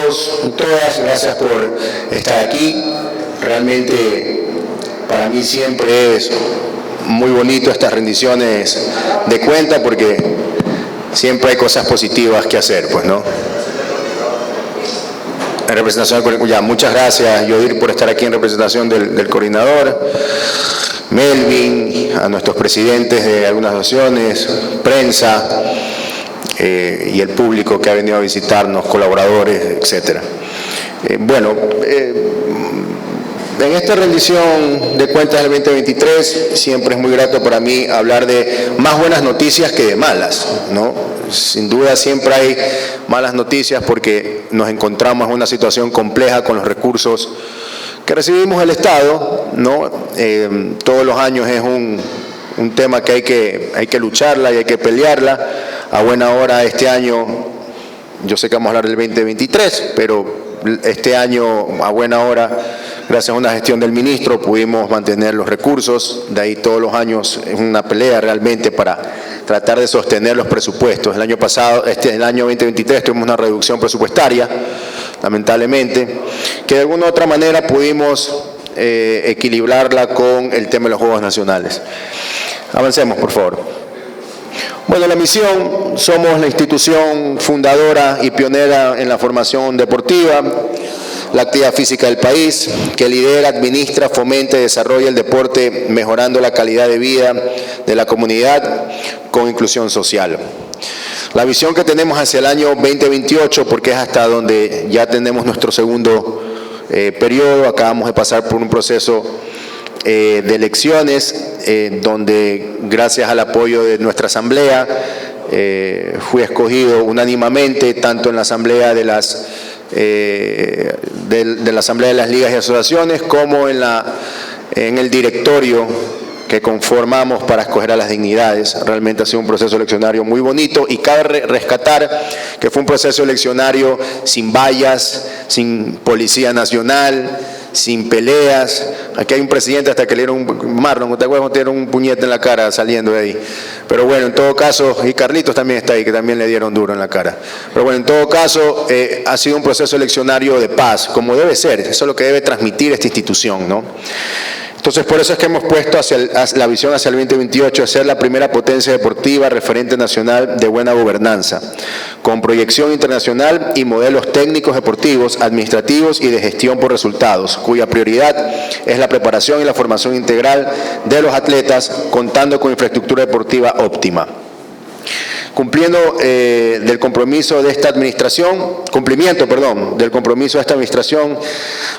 todos y todas, gracias por estar aquí. Realmente para mí siempre es muy bonito estas rendiciones de cuenta porque siempre hay cosas positivas que hacer, pues, ¿no? En representación del ya, muchas gracias, Yodir, por estar aquí en representación del coordinador, Melvin, a nuestros presidentes de algunas asociaciones, prensa y el público que ha venido a visitarnos, colaboradores, etcétera. En esta rendición de cuentas del 2023 siempre es muy grato para mí hablar de más buenas noticias que de malas, ¿no? Sin duda siempre hay malas noticias porque nos encontramos en una situación compleja con los recursos que recibimos del Estado, ¿no? Todos los años es un tema que hay que lucharla y hay que pelearla. A buena hora este año, yo sé que vamos a hablar del 2023, pero este año a buena hora, gracias a una gestión del ministro, pudimos mantener los recursos. De ahí todos los años es una pelea realmente para tratar de sostener los presupuestos. El año pasado, el año 2023 tuvimos una reducción presupuestaria, lamentablemente, que de alguna u otra manera pudimos equilibrarla con el tema de los Juegos Nacionales. Avancemos, por favor. Bueno, la misión, somos la institución fundadora y pionera en la formación deportiva, la actividad física del país, que lidera, administra, fomenta y desarrolla el deporte, mejorando la calidad de vida de la comunidad con inclusión social. La visión que tenemos hacia el año 2028, porque es hasta donde ya tenemos nuestro segundo periodo, acabamos de pasar por un proceso de elecciones, donde gracias al apoyo de nuestra asamblea fui escogido unánimemente tanto en la asamblea de la asamblea de las ligas y asociaciones como en el directorio que conformamos para escoger a las dignidades. Realmente ha sido un proceso eleccionario muy bonito y cabe rescatar que fue un proceso eleccionario sin vallas, sin policía nacional, sin peleas. Aquí hay un presidente hasta que le dieron Marlon, ¿te acuerdas? Tiene un puñete en la cara saliendo de ahí. Pero bueno, en todo caso, y Carlitos también está ahí, que también le dieron duro en la cara. Pero bueno, en todo caso, ha sido un proceso eleccionario de paz, como debe ser. Eso es lo que debe transmitir esta institución, ¿no? Entonces, por eso es que hemos puesto la visión hacia el 2028 de ser la primera potencia deportiva referente nacional de buena gobernanza, con proyección internacional y modelos técnicos deportivos, administrativos y de gestión por resultados, cuya prioridad es la preparación y la formación integral de los atletas, contando con infraestructura deportiva óptima. Cumplimiento del compromiso de esta administración,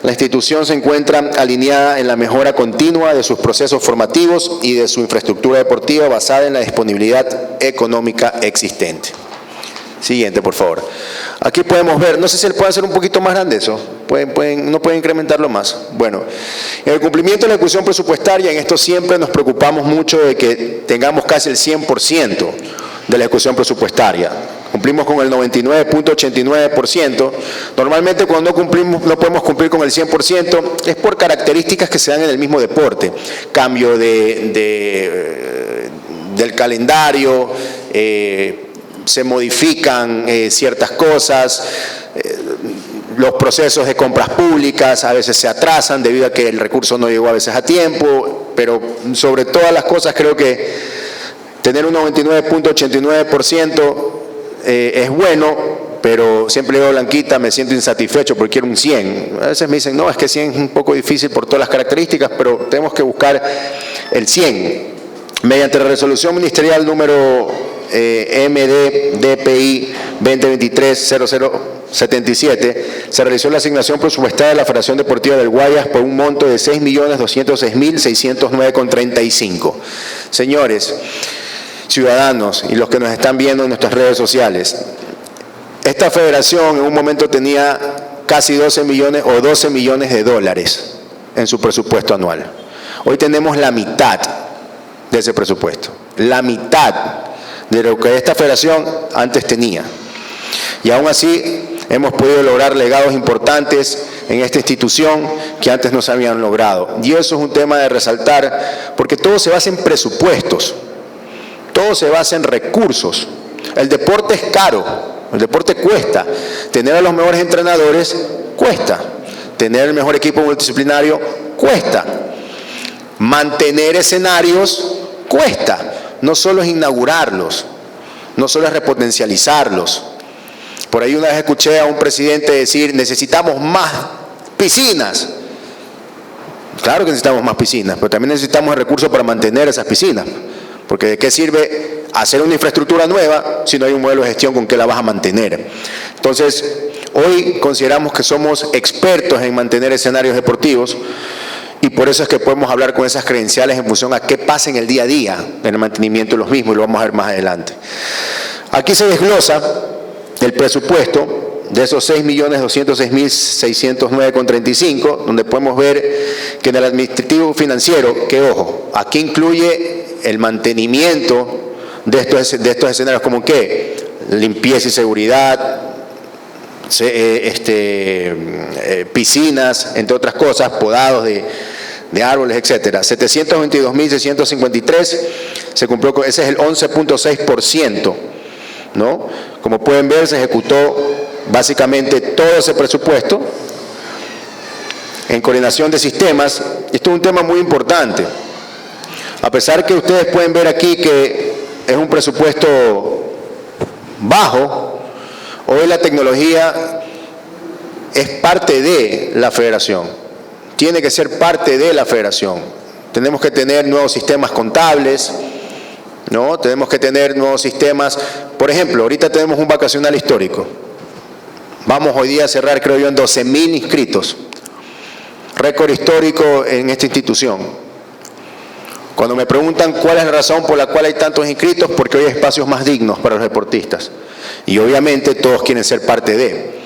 la institución se encuentra alineada en la mejora continua de sus procesos formativos y de su infraestructura deportiva basada en la disponibilidad económica existente. Siguiente, por favor. Aquí podemos ver, no sé si le puede hacer un poquito más grande eso, no pueden incrementarlo más. Bueno, en el cumplimiento de la ejecución presupuestaria, en esto siempre nos preocupamos mucho de que tengamos casi el 100% de la ejecución presupuestaria. Cumplimos con el 99.89%. Normalmente cuando no podemos cumplir con el 100% es por características que se dan en el mismo deporte. Cambio del calendario, se modifican ciertas cosas, los procesos de compras públicas a veces se atrasan debido a que el recurso no llegó a veces a tiempo, pero sobre todas las cosas creo que tener un 99.89% es bueno, pero siempre digo, Blanquita, me siento insatisfecho porque quiero un 100. A veces me dicen, no, es que 100 es un poco difícil por todas las características, pero tenemos que buscar el 100. Mediante la resolución ministerial número MD-DPI 2023-0077, se realizó la asignación presupuestaria de la Federación Deportiva del Guayas por un monto de 6.206.609,35. Señores, ciudadanos y los que nos están viendo en nuestras redes sociales, esta federación en un momento tenía casi 12 millones o 12 millones de dólares en su presupuesto anual. Hoy tenemos la mitad de ese presupuesto, la mitad de lo que esta federación antes tenía. Y aún así hemos podido lograr legados importantes en esta institución que antes no se habían logrado. Y eso es un tema de resaltar, porque todo se basa en presupuestos, todo se basa en recursos. El deporte es caro, El deporte cuesta. Tener a los mejores entrenadores cuesta. Tener el mejor equipo multidisciplinario cuesta. Mantener escenarios cuesta. No solo es inaugurarlos, no solo es repotencializarlos. Por ahí una vez escuché a un presidente decir, necesitamos más piscinas. Claro que necesitamos más piscinas, pero también necesitamos el recurso para mantener esas piscinas. Porque ¿de qué sirve hacer una infraestructura nueva si no hay un modelo de gestión con que la vas a mantener? Entonces, hoy consideramos que somos expertos en mantener escenarios deportivos y por eso es que podemos hablar con esas credenciales en función a qué pasa en el día a día en el mantenimiento de los mismos, y lo vamos a ver más adelante. Aquí se desglosa el presupuesto de esos 6.206.609,35, donde podemos ver que en el administrativo financiero, que ojo, aquí incluye el mantenimiento de estos escenarios, como que limpieza y seguridad, piscinas, entre otras cosas, podados de árboles, etcétera. 722.653 se cumplió con, ese es el 11.6%, ¿no? Como pueden ver, se ejecutó básicamente todo ese presupuesto en coordinación de sistemas. Esto es un tema muy importante. A pesar que ustedes pueden ver aquí que es un presupuesto bajo, hoy la tecnología es parte de la federación, tiene que ser parte de la federación. Tenemos que tener nuevos sistemas contables, ¿no? Tenemos que tener nuevos sistemas. Por ejemplo, ahorita tenemos un vacacional histórico. Vamos hoy día a cerrar, creo yo, en 12.000 inscritos. Récord histórico en esta institución. Cuando me preguntan cuál es la razón por la cual hay tantos inscritos, porque hoy hay espacios más dignos para los deportistas. Y obviamente todos quieren ser parte de.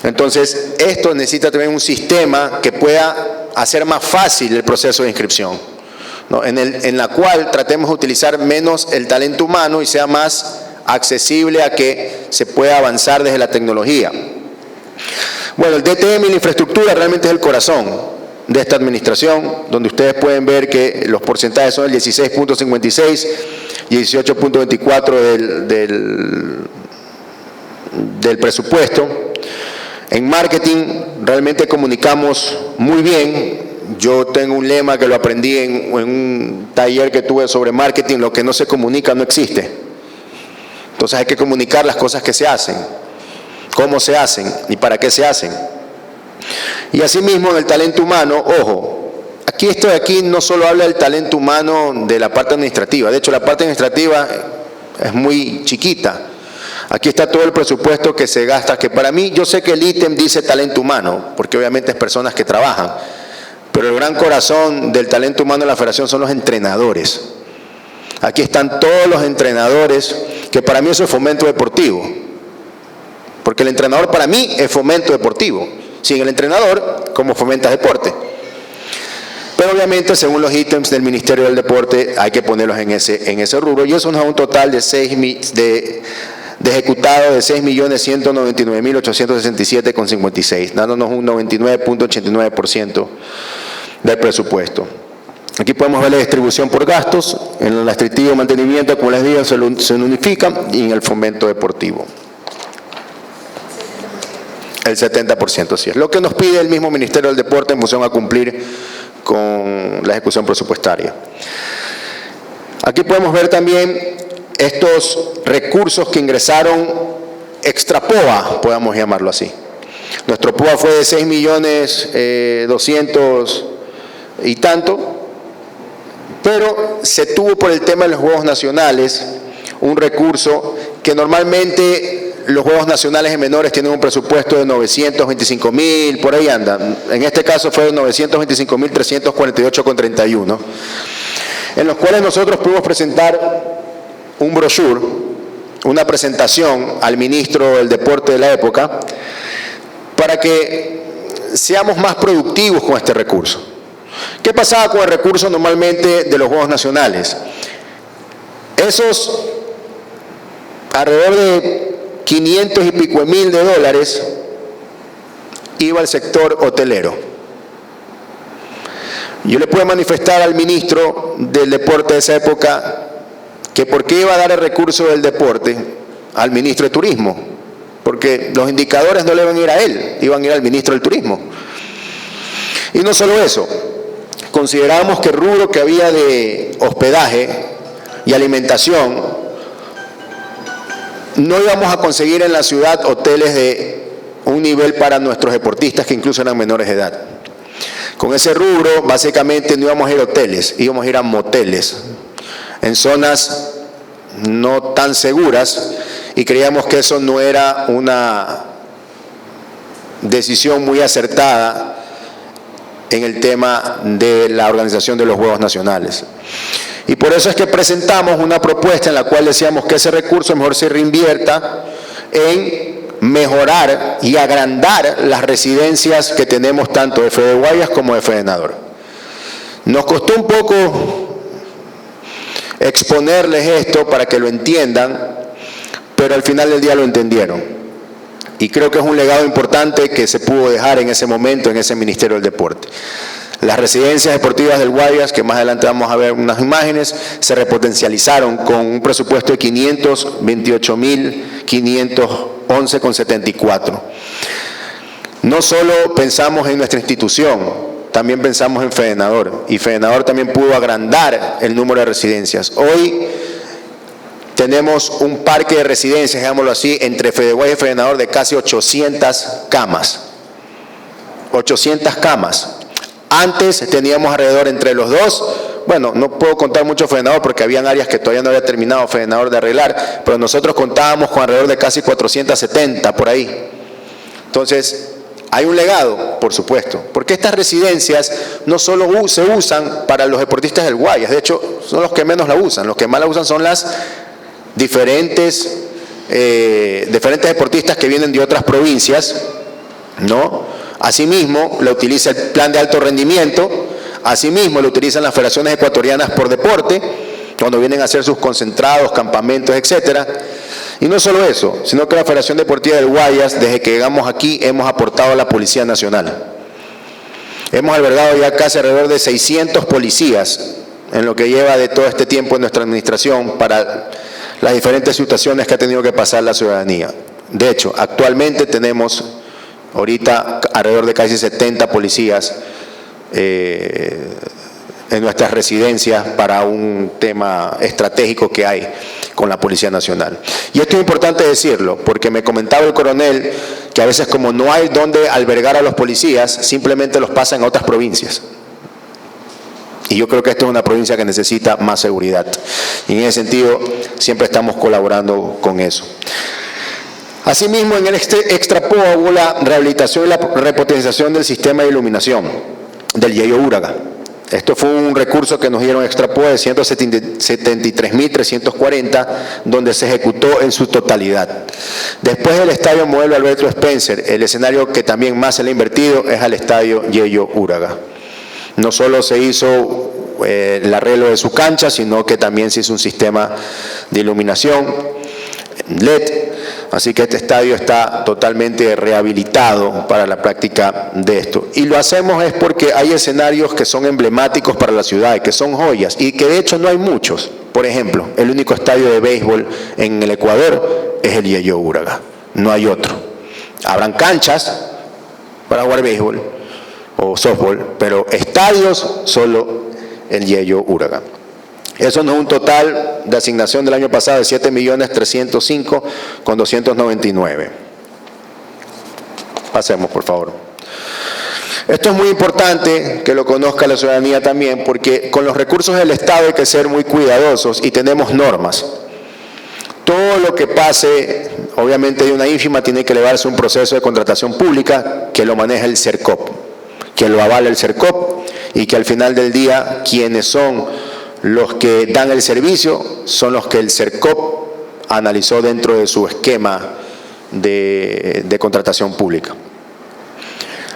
Entonces, esto necesita también un sistema que pueda hacer más fácil el proceso de inscripción, ¿no? En la cual tratemos de utilizar menos el talento humano y sea más accesible a que se pueda avanzar desde la tecnología. Bueno, el DTM y la infraestructura realmente es el corazón de esta administración, donde ustedes pueden ver que los porcentajes son el 16.56 y 18.24 del presupuesto. En marketing realmente comunicamos muy bien. Yo tengo un lema que lo aprendí en un taller que tuve sobre marketing: lo que no se comunica no existe. Entonces hay que comunicar las cosas que se hacen, cómo se hacen y para qué se hacen. Y asimismo en el talento humano, ojo, esto de aquí no solo habla del talento humano de la parte administrativa, de hecho la parte administrativa es muy chiquita. Aquí está todo el presupuesto que se gasta, que para mí, yo sé que el ítem dice talento humano, porque obviamente es personas que trabajan, pero el gran corazón del talento humano de la federación son los entrenadores. Aquí están todos los entrenadores, que para mí eso es fomento deportivo, porque el entrenador para mí es fomento deportivo. Sin el entrenador, ¿cómo fomentas deporte? Pero obviamente, según los ítems del Ministerio del Deporte, hay que ponerlos en ese rubro, y eso nos da un total de ejecutado de 6.199.867,56, dándonos un 99.89% del presupuesto. Aquí podemos ver la distribución por gastos, en el administrativo mantenimiento, como les digo, se unifica, y en el fomento deportivo. El 70%, sí es lo que nos pide el mismo Ministerio del Deporte en función a cumplir con la ejecución presupuestaria. Aquí podemos ver también estos recursos que ingresaron extra POA, podamos llamarlo así. Nuestro POA fue de 6.200.000 y tanto, pero se tuvo por el tema de los Juegos Nacionales un recurso que normalmente los Juegos Nacionales en menores tienen un presupuesto de 925.000, por ahí andan. En este caso fue de 925.348,31, en los cuales nosotros pudimos presentar un brochure, una presentación al ministro del Deporte de la época, para que seamos más productivos con este recurso. ¿Qué pasaba con el recurso normalmente de los Juegos Nacionales? Esos alrededor de 500 y pico de mil de dólares iba al sector hotelero. Yo le pude manifestar al ministro del Deporte de esa época que por qué iba a dar el recurso del deporte al ministro de Turismo, porque los indicadores no le iban a ir a él, iban a ir al ministro del Turismo. Y no solo eso, considerábamos que el rubro que había de hospedaje y alimentación, no íbamos a conseguir en la ciudad hoteles de un nivel para nuestros deportistas que incluso eran menores de edad. Con ese rubro, básicamente no íbamos a ir a hoteles, íbamos a ir a moteles, en zonas no tan seguras, y creíamos que eso no era una decisión muy acertada en el tema de la organización de los Juegos Nacionales. Y por eso es que presentamos una propuesta en la cual decíamos que ese recurso mejor se reinvierta en mejorar y agrandar las residencias que tenemos tanto de Fede Guayas como de Fedenador. Nos costó un poco exponerles esto para que lo entiendan, pero al final del día lo entendieron. Y creo que es un legado importante que se pudo dejar en ese momento en ese Ministerio del Deporte. Las residencias deportivas del Guayas, que más adelante vamos a ver unas imágenes, se repotencializaron con un presupuesto de 528.511,74. No solo pensamos en nuestra institución, también pensamos en Fedenador, y Fedenador también pudo agrandar el número de residencias. Hoy tenemos un parque de residencias, digámoslo así, entre Fede Guayas y Fedenador de casi 800 camas. 800 camas. Antes teníamos alrededor entre los dos, bueno, no puedo contar mucho Fedenador porque habían áreas que todavía no había terminado Fedenador de arreglar, pero nosotros contábamos con alrededor de casi 470 por ahí. Entonces, hay un legado, por supuesto, porque estas residencias no solo se usan para los deportistas del Guayas, de hecho, son los que menos la usan. Los que más la usan son las diferentes deportistas que vienen de otras provincias, ¿no? Asimismo, la utiliza el plan de alto rendimiento, asimismo lo utilizan las federaciones ecuatorianas por deporte, cuando vienen a hacer sus concentrados, campamentos, etcétera. Y no solo eso, sino que la Federación Deportiva del Guayas, desde que llegamos aquí, hemos aportado a la Policía Nacional. Hemos albergado ya casi alrededor de 600 policías en lo que lleva de todo este tiempo en nuestra administración para las diferentes situaciones que ha tenido que pasar la ciudadanía. De hecho, actualmente tenemos ahorita alrededor de casi 70 policías en nuestras residencias para un tema estratégico que hay con la Policía Nacional. Y esto es importante decirlo, porque me comentaba el coronel que a veces como no hay donde albergar a los policías, simplemente los pasan a otras provincias. Y yo creo que esta es una provincia que necesita más seguridad. Y en ese sentido, siempre estamos colaborando con eso. Asimismo, en el Extrapo hubo la rehabilitación y la repotenciación del sistema de iluminación del Yeyo Uraga. Esto fue un recurso que nos dieron Extrapo de 173.340, donde se ejecutó en su totalidad. Después del estadio modelo Alberto Spencer, el escenario que también más se le ha invertido es al estadio Yeyo Uraga. No solo se hizo el arreglo de su cancha, sino que también se hizo un sistema de iluminación LED, así que este estadio está totalmente rehabilitado para la práctica de esto. Y lo hacemos es porque hay escenarios que son emblemáticos para la ciudad, que son joyas, y que de hecho no hay muchos. Por ejemplo, el único estadio de béisbol en el Ecuador es el Yeyo Uraga, no hay otro. Habrán canchas para jugar béisbol o softball, pero estadios solo el Yeyo Uraga. Eso nos es un total de asignación del año pasado de 7.305.299. Pasemos, por favor. Esto es muy importante que lo conozca la ciudadanía también, porque con los recursos del Estado hay que ser muy cuidadosos y tenemos normas. Todo lo que pase, obviamente de una ínfima, tiene que elevarse a un proceso de contratación pública que lo maneja el CERCOP, que lo avala el CERCOP y que al final del día quienes son los que dan el servicio son los que el CERCOP analizó dentro de su esquema de contratación pública.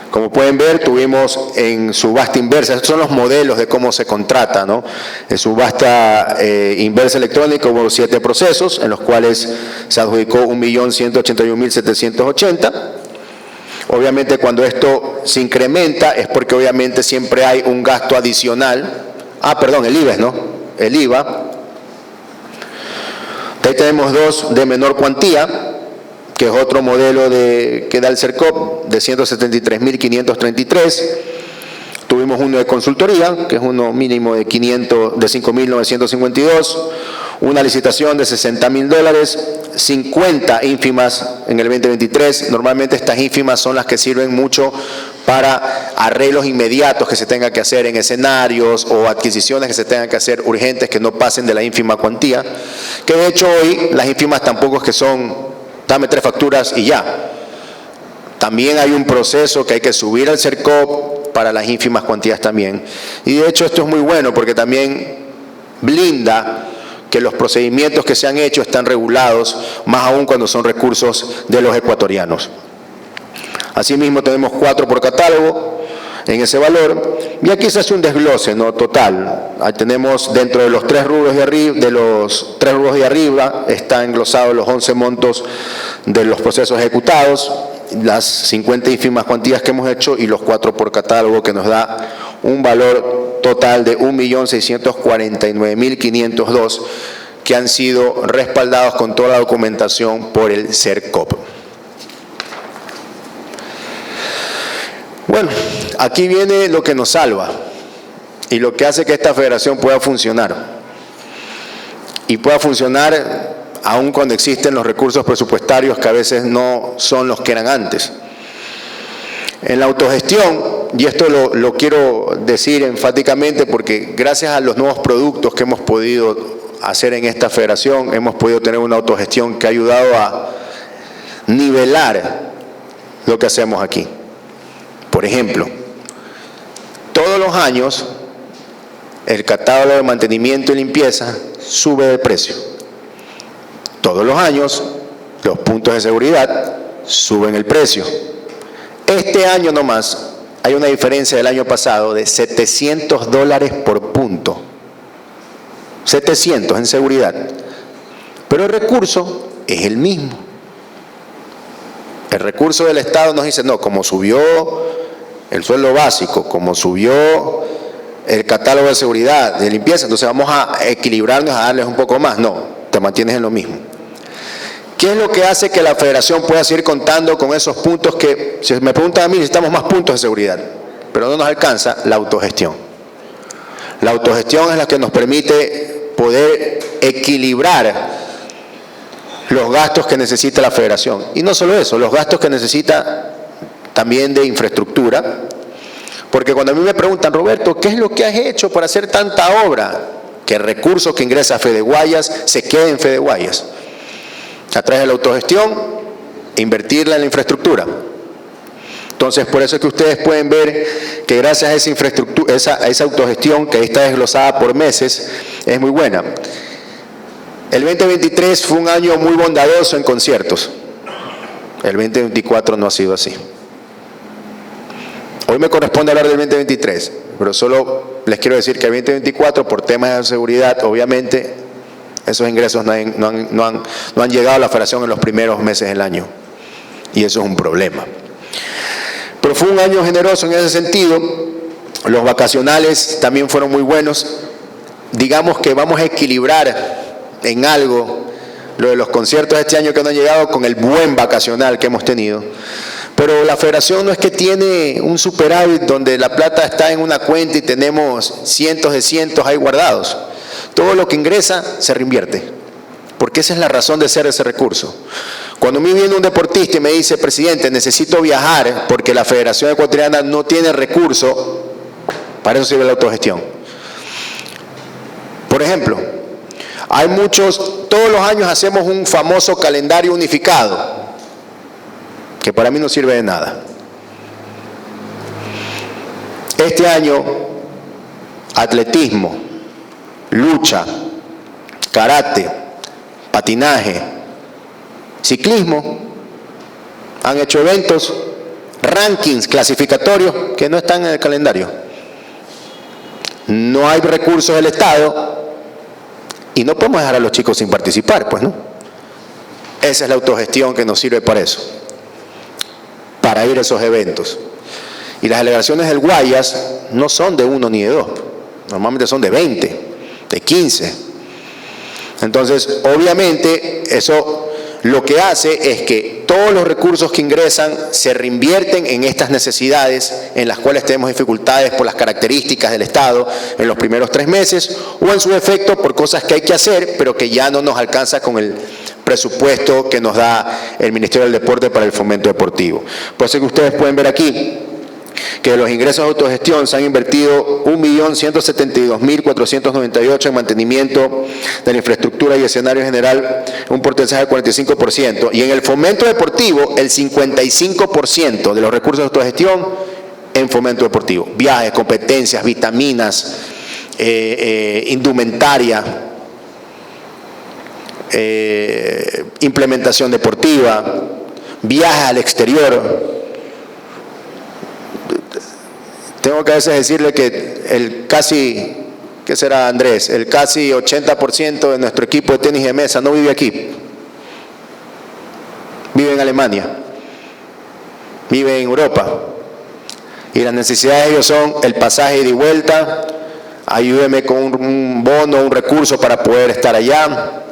Como pueden ver, tuvimos en subasta inversa, estos son los modelos de cómo se contrata, ¿no? En subasta inversa electrónica hubo 7 procesos, en los cuales se adjudicó 1.181.780. Obviamente cuando esto se incrementa es porque obviamente siempre hay un gasto adicional. El IVA, ¿no? El IVA. Ahí tenemos 2 de menor cuantía, que es otro modelo que da el CERCOP, de 173.533. Tuvimos uno de consultoría, que es uno mínimo de 5.952. Una licitación de $60.000, 50 ínfimas en el 2023. Normalmente estas ínfimas son las que sirven mucho para arreglos inmediatos que se tengan que hacer en escenarios o adquisiciones que se tengan que hacer urgentes que no pasen de la ínfima cuantía. Que de hecho hoy las ínfimas tampoco es que son, dame 3 facturas y ya. También hay un proceso que hay que subir al CERCOP para las ínfimas cuantías también. Y de hecho esto es muy bueno porque también blinda que los procedimientos que se han hecho están regulados, más aún cuando son recursos de los ecuatorianos. Asimismo tenemos 4 por catálogo en ese valor, y aquí se hace un desglose, ¿no?, total. Ahí tenemos dentro de los 3 rubros de arriba, está englosado los 11 montos de los procesos ejecutados, las 50 ínfimas cuantías que hemos hecho y los 4 por catálogo, que nos da un valor total de 1.649.502 que han sido respaldados con toda la documentación por el CERCOP. Bueno, aquí viene lo que nos salva y lo que hace que esta federación pueda funcionar. Y pueda funcionar aun cuando existen los recursos presupuestarios que a veces no son los que eran antes. En la autogestión, y esto lo quiero decir enfáticamente porque gracias a los nuevos productos que hemos podido hacer en esta federación, hemos podido tener una autogestión que ha ayudado a nivelar lo que hacemos aquí. Por ejemplo, todos los años el catálogo de mantenimiento y limpieza sube de precio. Todos los años los puntos de seguridad suben el precio. Este año nomás hay una diferencia del año pasado de $700 por punto. 700 en seguridad. Pero el recurso es el mismo. El recurso del Estado nos dice, no, como subió el sueldo básico, como subió el catálogo de seguridad, de limpieza, entonces vamos a equilibrarnos, a darles un poco más. No, te mantienes en lo mismo. ¿Qué es lo que hace que la federación pueda seguir contando con esos puntos que, si me preguntan a mí, necesitamos más puntos de seguridad, pero no nos alcanza? La autogestión. La autogestión es la que nos permite poder equilibrar los gastos que necesita la federación. Y no solo eso, los gastos que necesita también de infraestructura, porque cuando a mí me preguntan, Roberto, ¿qué es lo que has hecho para hacer tanta obra? Que el recurso que ingresa a Fede Guayas se quede en Fede Guayas. A través de la autogestión, invertirla en la infraestructura. Entonces, por eso es que ustedes pueden ver que gracias a esa infraestructura, a esa autogestión que está desglosada por meses, es muy buena. El 2023 fue un año muy bondadoso en conciertos. El 2024 no ha sido así. Hoy me corresponde hablar del 2023, pero solo les quiero decir que el 2024, por temas de seguridad, obviamente, esos ingresos no han llegado a la federación en los primeros meses del año. Y eso es un problema. Pero fue un año generoso en ese sentido. Los vacacionales también fueron muy buenos. Digamos que vamos a equilibrar en algo lo de los conciertos de este año que no han llegado con el buen vacacional que hemos tenido. Pero la federación no es que tiene un superávit donde la plata está en una cuenta y tenemos cientos de cientos ahí guardados. Todo lo que ingresa se reinvierte, porque esa es la razón de ser ese recurso. Cuando me viene un deportista y me dice, presidente, necesito viajar porque la Federación Ecuatoriana no tiene recurso, para eso sirve la autogestión. Por ejemplo, hay todos los años hacemos un famoso calendario unificado, que para mí no sirve de nada. Este año, atletismo, lucha, karate, patinaje, ciclismo, han hecho eventos, rankings clasificatorios que no están en el calendario. No hay recursos del Estado y no podemos dejar a los chicos sin participar, pues, ¿no? Esa es la autogestión que nos sirve para eso, para ir a esos eventos. Y las delegaciones del Guayas no son de 1 ni de 2, normalmente son de 20, de 15. Entonces, obviamente, eso lo que hace es que todos los recursos que ingresan se reinvierten en estas necesidades en las cuales tenemos dificultades por las características del Estado en los primeros 3 meses, o en su defecto por cosas que hay que hacer, pero que ya no nos alcanza con el presupuesto que nos da el Ministerio del Deporte para el fomento deportivo. Por eso que ustedes pueden ver aquí que de los ingresos de autogestión se han invertido 1.172.498 en mantenimiento de la infraestructura y escenario general, un porcentaje del 45%, y en el fomento deportivo el 55% de los recursos de autogestión en fomento deportivo. Viajes, competencias, vitaminas, indumentaria, implementación deportiva, viajes al exterior. Tengo que a veces decirle que el casi, ¿qué será, Andrés? El casi 80% de nuestro equipo de tenis de mesa no vive aquí. Vive en Alemania, vive en Europa. Y las necesidades de ellos son el pasaje ida y vuelta, ayúdeme con un bono, un recurso para poder estar allá.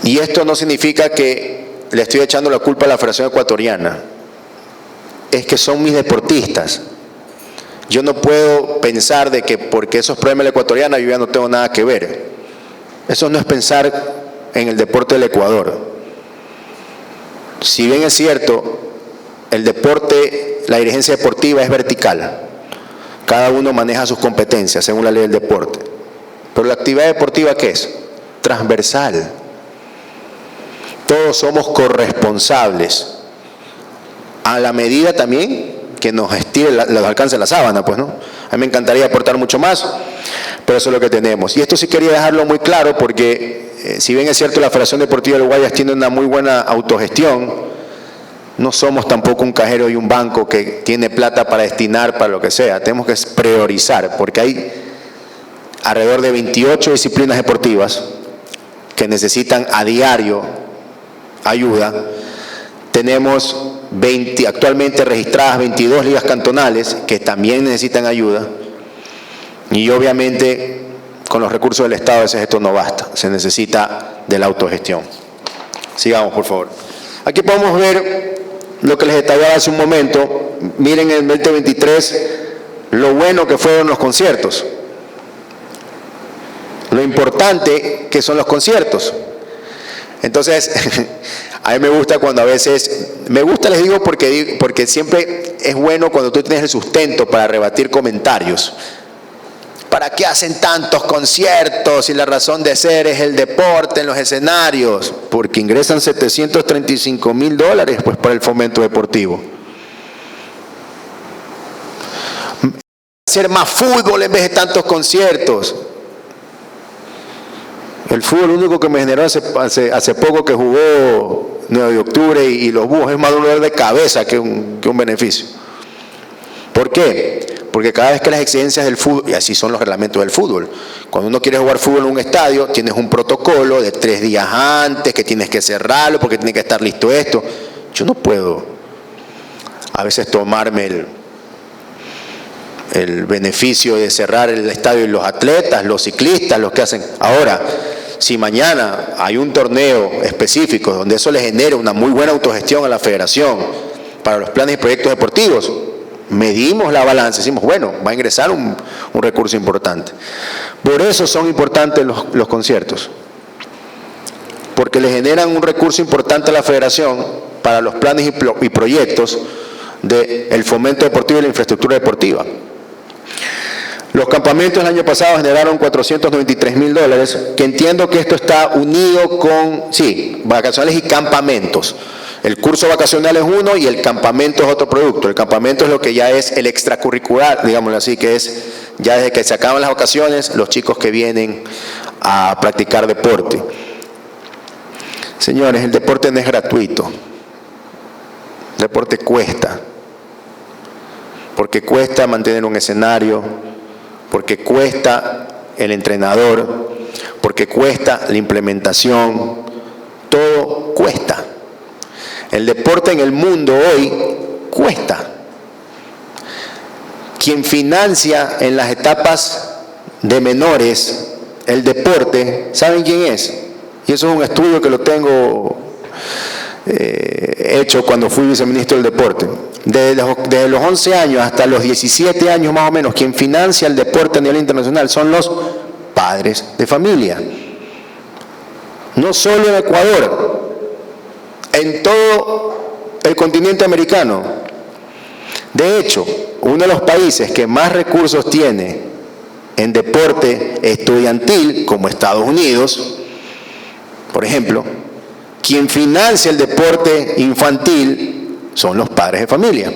Y esto no significa que le estoy echando la culpa a la Federación Ecuatoriana. Es que son mis deportistas. Yo no puedo pensar de que porque esos problemas de la ecuatoriana yo ya no tengo nada que ver. Eso no es pensar en el deporte del Ecuador. Si bien es cierto, el deporte, la dirigencia deportiva es vertical. Cada uno maneja sus competencias según la ley del deporte. Pero la actividad deportiva, ¿qué es? Transversal. Todos somos corresponsables. A la medida también que nos estire los alcances de la sábana, pues, ¿no? A mí me encantaría aportar mucho más, pero eso es lo que tenemos. Y esto sí quería dejarlo muy claro porque, si bien es cierto, la Federación Deportiva del Guayas tiene una muy buena autogestión, no somos tampoco un cajero y un banco que tiene plata para destinar para lo que sea. Tenemos que priorizar, porque hay alrededor de 28 disciplinas deportivas que necesitan a diario ayuda. Tenemos actualmente registradas 22 ligas cantonales que también necesitan ayuda, y obviamente con los recursos del Estado a veces esto no basta, se necesita de la autogestión. Sigamos, por favor. Aquí podemos ver lo que les detallaba hace un momento. Miren en el 2023 lo bueno que fueron los conciertos, lo importante que son los conciertos. Entonces, a mí me gusta cuando a veces, les digo porque siempre es bueno cuando tú tienes el sustento para rebatir comentarios. ¿Para qué hacen tantos conciertos si la razón de ser es el deporte en los escenarios? Porque ingresan $735,000 pues para el fomento deportivo. Hacer más fútbol en vez de tantos conciertos. El fútbol único que me generó hace poco que jugó 9 de octubre y los búhos es más dolor de cabeza que un beneficio. ¿Por qué? Porque cada vez que las exigencias del fútbol, y así son los reglamentos del fútbol, cuando uno quiere jugar fútbol en un estadio, tienes un protocolo de 3 días antes, que tienes que cerrarlo porque tiene que estar listo esto. Yo no puedo a veces tomarme el beneficio de cerrar el estadio y los atletas, los ciclistas, los que hacen. Ahora, si mañana hay un torneo específico donde eso le genera una muy buena autogestión a la federación para los planes y proyectos deportivos, medimos la balanza, decimos, bueno, va a ingresar un recurso importante. Por eso son importantes los conciertos, porque le generan un recurso importante a la federación para los planes y proyectos del fomento deportivo y la infraestructura deportiva. Los campamentos el año pasado generaron $493,000, que entiendo que esto está unido con, sí, vacacionales y campamentos. El curso vacacional es uno y el campamento es otro producto. El campamento es lo que ya es el extracurricular, digámoslo así, que es ya desde que se acaban las vacaciones, los chicos que vienen a practicar deporte. Señores, el deporte no es gratuito. El deporte cuesta. Porque cuesta mantener un escenario, porque cuesta el entrenador, porque cuesta la implementación, todo cuesta. El deporte en el mundo hoy cuesta. Quien financia en las etapas de menores el deporte, ¿saben quién es? y eso es un estudio que lo tengo hecho cuando fui viceministro del deporte. Desde los 11 años hasta los 17 años más o menos, quien financia el deporte a nivel internacional son los padres de familia. No solo en Ecuador, en todo el continente americano. De hecho, uno de los países que más recursos tiene en deporte estudiantil, como Estados Unidos, por ejemplo, quien financia el deporte infantil son los padres de familia.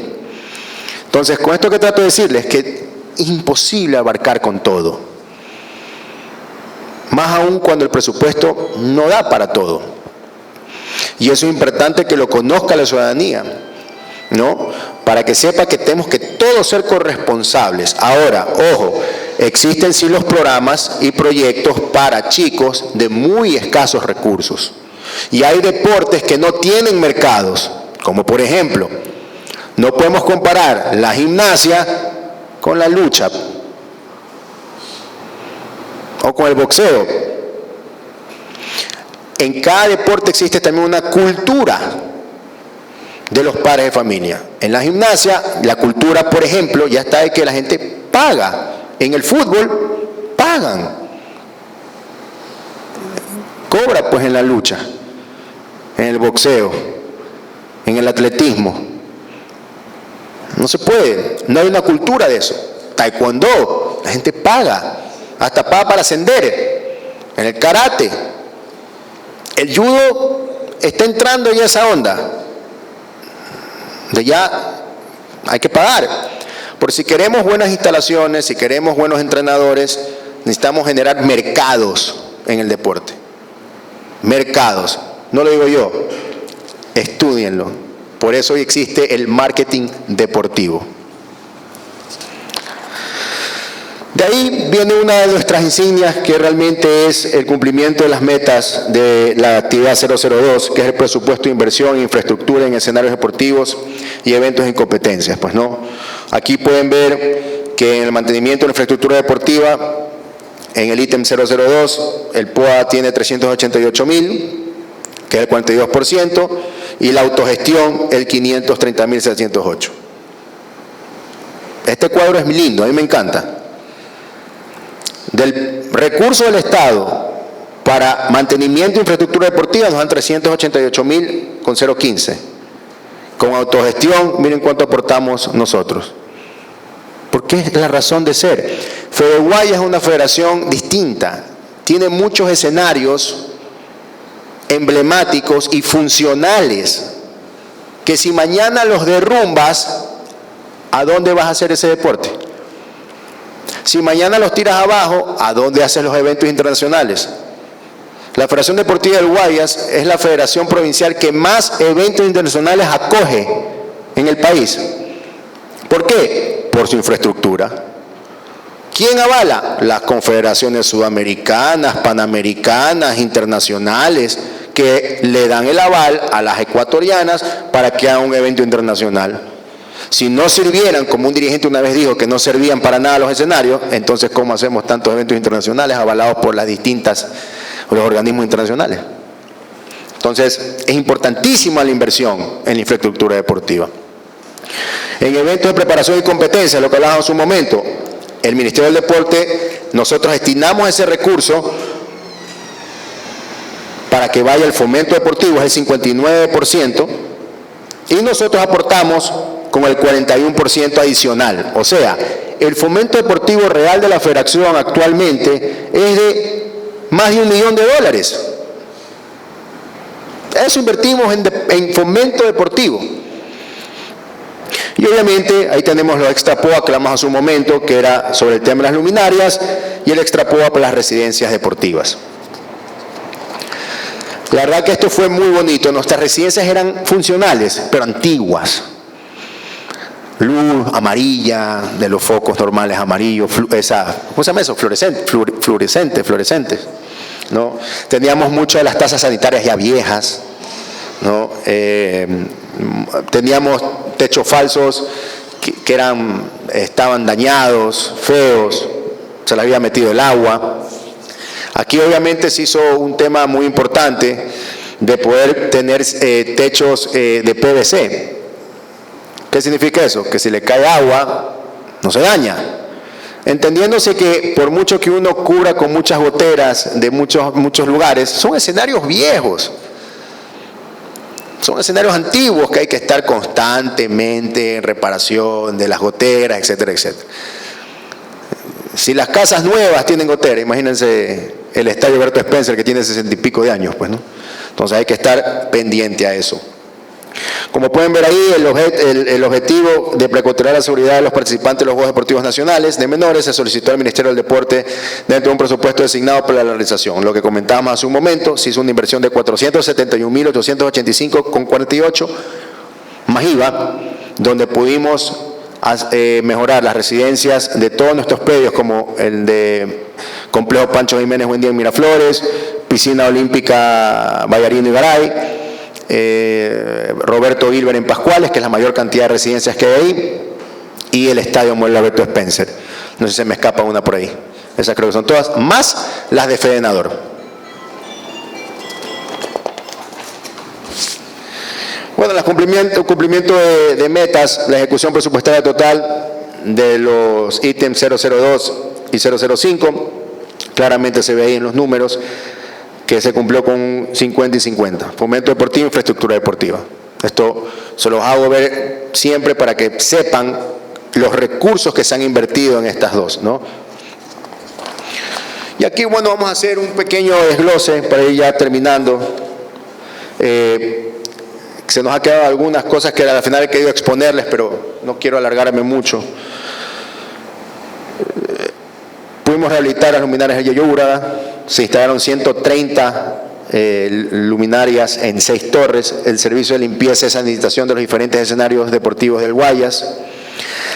Entonces, con esto que trato de decirles, que es imposible abarcar con todo. Más aún cuando el presupuesto no da para todo. Y eso es importante que lo conozca la ciudadanía, ¿no? Para que sepa que tenemos que todos ser corresponsables. Ahora, ojo, existen sí los programas y proyectos para chicos de muy escasos recursos. Y hay deportes que no tienen mercados, como por ejemplo, no podemos comparar la gimnasia con la lucha o con el boxeo. En cada deporte existe también una cultura de los padres de familia. En la gimnasia, la cultura, por ejemplo, ya está de que la gente paga. En el fútbol, pagan. Cobra pues en la lucha, en el boxeo, en el atletismo. No se puede, no hay una cultura de eso. Taekwondo, la gente paga, hasta paga para ascender. En el karate, el judo está entrando ya esa onda. De ya hay que pagar. Por si queremos buenas instalaciones, si queremos buenos entrenadores, necesitamos generar mercados en el deporte. Mercados. No lo digo yo, estúdienlo. Por eso hoy existe el marketing deportivo. De ahí viene una de nuestras insignias, que realmente es el cumplimiento de las metas de la actividad 002, que es el presupuesto de inversión en infraestructura en escenarios deportivos y eventos en competencias. Pues no, aquí pueden ver que en el mantenimiento de la infraestructura deportiva, en el ítem 002, el POA tiene 388.000, que es el 42%, y la autogestión el 530.708. Este cuadro es lindo, a mí me encanta. Del recurso del Estado para mantenimiento de infraestructura deportiva nos dan 388.000 con 0.15. Con autogestión, miren cuánto aportamos nosotros. Porque es la razón de ser. FedeGuaya es una federación distinta. Tiene muchos escenarios emblemáticos y funcionales que si mañana los derrumbas, ¿a dónde vas a hacer ese deporte? Si mañana los tiras abajo, ¿a dónde haces los eventos internacionales? La Federación Deportiva del Guayas es la federación provincial que más eventos internacionales acoge en el país. ¿Por qué? Por su infraestructura. ¿Quién avala? Las confederaciones sudamericanas, panamericanas, internacionales, que le dan el aval a las ecuatorianas para que hagan un evento internacional. Si no sirvieran, como un dirigente una vez dijo, que no servían para nada los escenarios, entonces ¿cómo hacemos tantos eventos internacionales avalados por los organismos internacionales? Entonces, es importantísima la inversión en la infraestructura deportiva. En eventos de preparación y competencia, lo que hablábamos hace un momento, el Ministerio del Deporte, nosotros destinamos ese recurso para que vaya al fomento deportivo, es el 59%, y nosotros aportamos con el 41% adicional. O sea, el fomento deportivo real de la federación actualmente es de más de $1 millón. Eso invertimos en fomento deportivo. Y obviamente ahí tenemos los extra POA que hablamos hace un momento, que era sobre el tema de las luminarias, y el extra POA para las residencias deportivas. La verdad que esto fue muy bonito. Nuestras residencias eran funcionales, pero antiguas. Luz amarilla, de los focos normales amarillos, ¿cómo se llama eso? Fluorescentes, ¿no? Teníamos muchas de las tazas sanitarias ya viejas, ¿no? Teníamos techos falsos que estaban dañados, feos, se les había metido el agua. Aquí obviamente se hizo un tema muy importante de poder tener techos de PVC. ¿Qué significa eso? Que si le cae agua, no se daña. Entendiéndose que por mucho que uno cubra con muchas goteras de muchos lugares, son escenarios viejos. Son escenarios antiguos que hay que estar constantemente en reparación de las goteras, etcétera, etcétera. Si las casas nuevas tienen gotera, imagínense el estadio Alberto Spencer que tiene 60 y pico de años, pues, ¿no? Entonces hay que estar pendiente a eso. Como pueden ver ahí, el objetivo de precautelar la seguridad de los participantes de los Juegos Deportivos Nacionales de menores se solicitó al Ministerio del Deporte dentro de un presupuesto designado para la realización. Lo que comentábamos hace un momento, se hizo una inversión de 471.885,48 más IVA, donde pudimos mejorar las residencias de todos nuestros predios, como el de Complejo Pancho Jiménez Buendía en Miraflores, Piscina Olímpica Vallarino y Garay, Roberto Gilbert en Pascuales, que es la mayor cantidad de residencias que hay ahí, y el Estadio Muelle Alberto Spencer. No sé si se me escapa una por ahí. Esas creo que son todas, más las de Fedenador. Bueno, el cumplimiento de metas, la ejecución presupuestaria total de los ítems 002 y 005, claramente se ve ahí en los números que se cumplió con 50 y 50. Fomento deportivo, infraestructura deportiva. Esto se los hago ver siempre para que sepan los recursos que se han invertido en estas dos, ¿no? Y aquí, bueno, vamos a hacer un pequeño desglose para ir ya terminando. Se nos ha quedado algunas cosas que al final he querido exponerles, pero no quiero alargarme mucho. Pudimos rehabilitar las luminarias de Yeyúgrada, se instalaron 130 luminarias en 6 torres, el servicio de limpieza y sanitización de los diferentes escenarios deportivos del Guayas,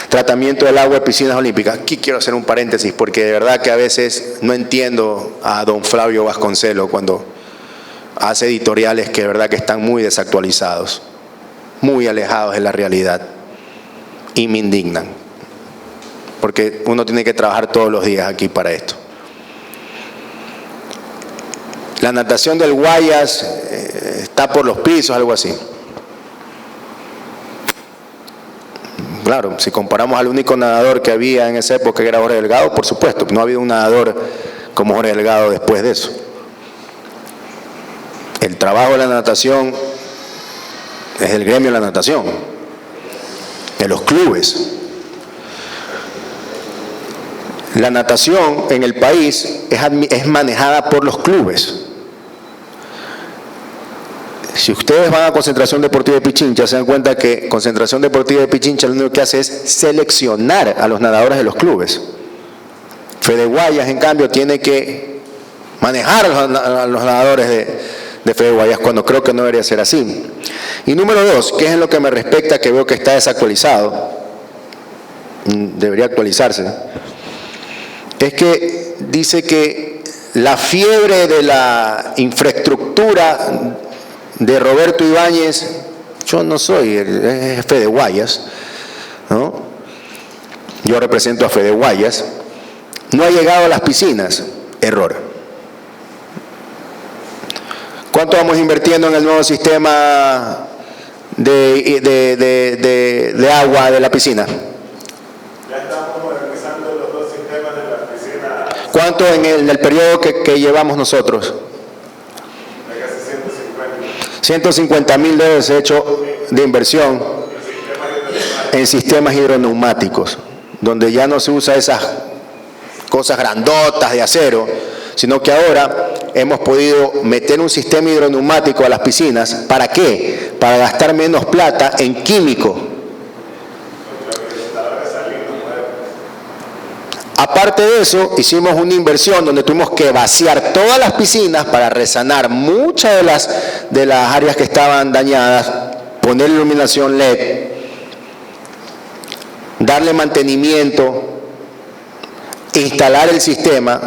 tratamiento del agua de piscinas olímpicas. Aquí quiero hacer un paréntesis porque de verdad que a veces no entiendo a don Flavio Vasconcelos cuando hace editoriales que de verdad que están muy desactualizados, muy alejados de la realidad, y me indignan, porque uno tiene que trabajar todos los días aquí para esto. La natación del Guayas está por los pisos, algo así. Claro, si comparamos al único nadador que había en esa época, que era Jorge Delgado, por supuesto, no ha habido un nadador como Jorge Delgado después de eso. El trabajo de la natación es el gremio de la natación, de los clubes. La natación en el país es manejada por los clubes. Si ustedes van a Concentración Deportiva de Pichincha, se dan cuenta que Concentración Deportiva de Pichincha lo único que hace es seleccionar a los nadadores de los clubes. Fede Guayas, en cambio, tiene que manejar a los nadadores de Fede Guayas, cuando creo que no debería ser así. Y número 2, que es en lo que me respecta, que veo que está desactualizado, debería actualizarse, es que dice que la fiebre de la infraestructura de Roberto Ibáñez, yo no soy el jefe de Guayas, ¿no? Yo represento a Fede Guayas, no ha llegado a las piscinas. Error. ¿Cuánto vamos invirtiendo en el nuevo sistema de agua de la piscina? Ya estamos modernizando los dos sistemas de la piscina. ¿Cuánto en el periodo que llevamos nosotros? De casi 150.000 dólares hecho de inversión en sistemas hidroneumáticos, donde ya no se usa esas cosas grandotas de acero, sino que ahora hemos podido meter un sistema hidroneumático a las piscinas. ¿Para qué? Para gastar menos plata en químico. Aparte de eso, hicimos una inversión donde tuvimos que vaciar todas las piscinas para resanar muchas de las áreas que estaban dañadas, poner iluminación LED, darle mantenimiento, instalar el sistema.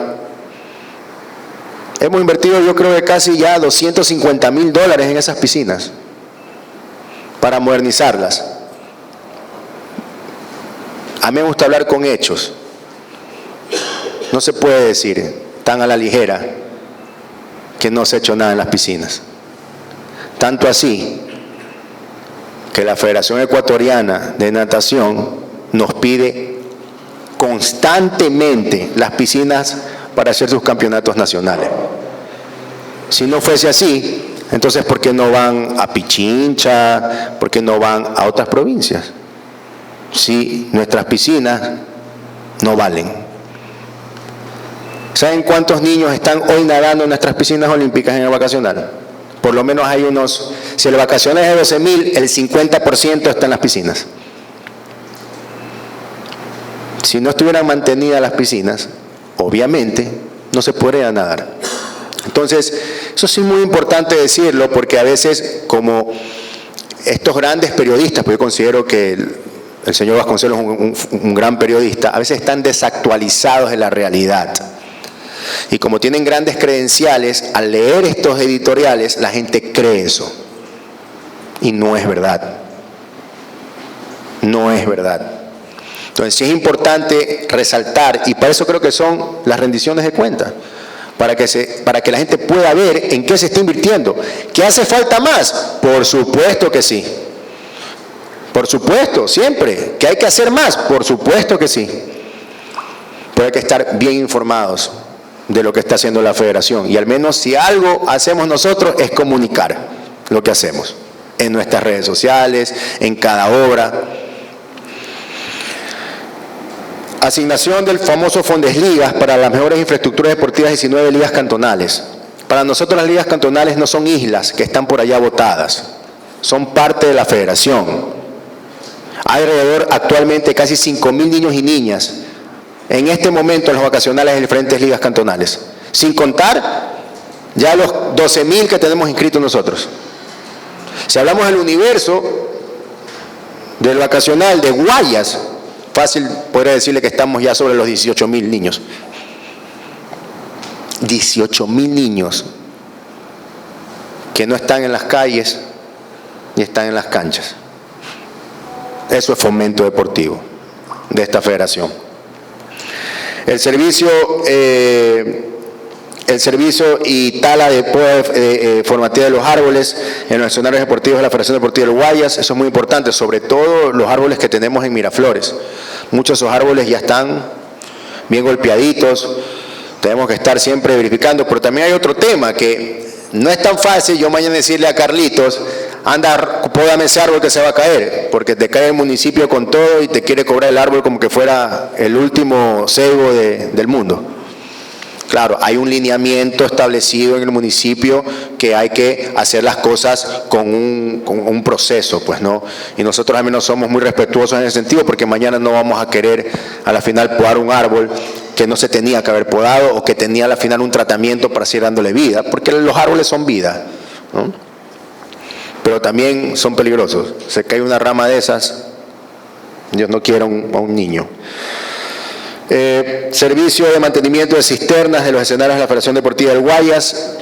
Hemos invertido, yo creo que casi ya $250.000 en esas piscinas para modernizarlas. A mí me gusta hablar con hechos. No se puede decir tan a la ligera que no se ha hecho nada en las piscinas. Tanto así que la Federación Ecuatoriana de Natación nos pide constantemente las piscinas para hacer sus campeonatos nacionales. Si no fuese así, entonces ¿por qué no van a Pichincha? ¿Por qué no van a otras provincias? Si nuestras piscinas no valen. ¿Saben cuántos niños están hoy nadando en nuestras piscinas olímpicas en el vacacional? Por lo menos hay unos, si el vacacional es de 12.000, el 50% está en las piscinas. Si no estuvieran mantenidas las piscinas, obviamente no se podría nadar. Entonces, eso sí es muy importante decirlo, porque a veces, como estos grandes periodistas, pues yo considero que el señor Vasconcelos es un gran periodista, a veces están desactualizados de la realidad. Y como tienen grandes credenciales, al leer estos editoriales, la gente cree eso. Y no es verdad. No es verdad. Entonces sí es importante resaltar, y para eso creo que son las rendiciones de cuentas, para que la gente pueda ver en qué se está invirtiendo. ¿Qué hace falta más? Por supuesto que sí. Por supuesto, siempre. ¿Que hay que hacer más? Por supuesto que sí. Pero hay que estar bien informados de lo que está haciendo la Federación. Y al menos si algo hacemos nosotros es comunicar lo que hacemos en nuestras redes sociales, en cada obra. Asignación del famoso Fondesligas para las mejores infraestructuras deportivas, 19 ligas cantonales. Para nosotros las ligas cantonales no son islas que están por allá botadas, son parte de la Federación. Hay alrededor actualmente casi 5.000 niños y niñas en este momento en los vacacionales de diferentes ligas cantonales, sin contar ya los 12.000 que tenemos inscritos nosotros. Si hablamos del universo del vacacional de Guayas, fácil podría decirle que estamos ya sobre los 18.000 niños. 18.000 niños que no están en las calles ni están en las canchas. Eso es fomento deportivo de esta federación. El servicio y tala de poda formativa de los árboles en los escenarios deportivos de la Federación Deportiva del Guayas, eso es muy importante, sobre todo los árboles que tenemos en Miraflores. Muchos de esos árboles ya están bien golpeaditos, tenemos que estar siempre verificando, pero también hay otro tema que no es tan fácil yo mañana decirle a Carlitos, anda, pódame ese árbol que se va a caer, porque te cae el municipio con todo y te quiere cobrar el árbol como que fuera el último ceibo del mundo. Claro, hay un lineamiento establecido en el municipio que hay que hacer las cosas con un proceso, pues, ¿no? Y nosotros al menos somos muy respetuosos en ese sentido, porque mañana no vamos a querer a la final podar un árbol que no se tenía que haber podado o que tenía a la final un tratamiento para seguir dándole vida, porque los árboles son vida, ¿no? Pero también son peligrosos. Se cae una rama de esas, Dios no quiera a un niño. Servicio de mantenimiento de cisternas de los escenarios de la Federación Deportiva del Guayas.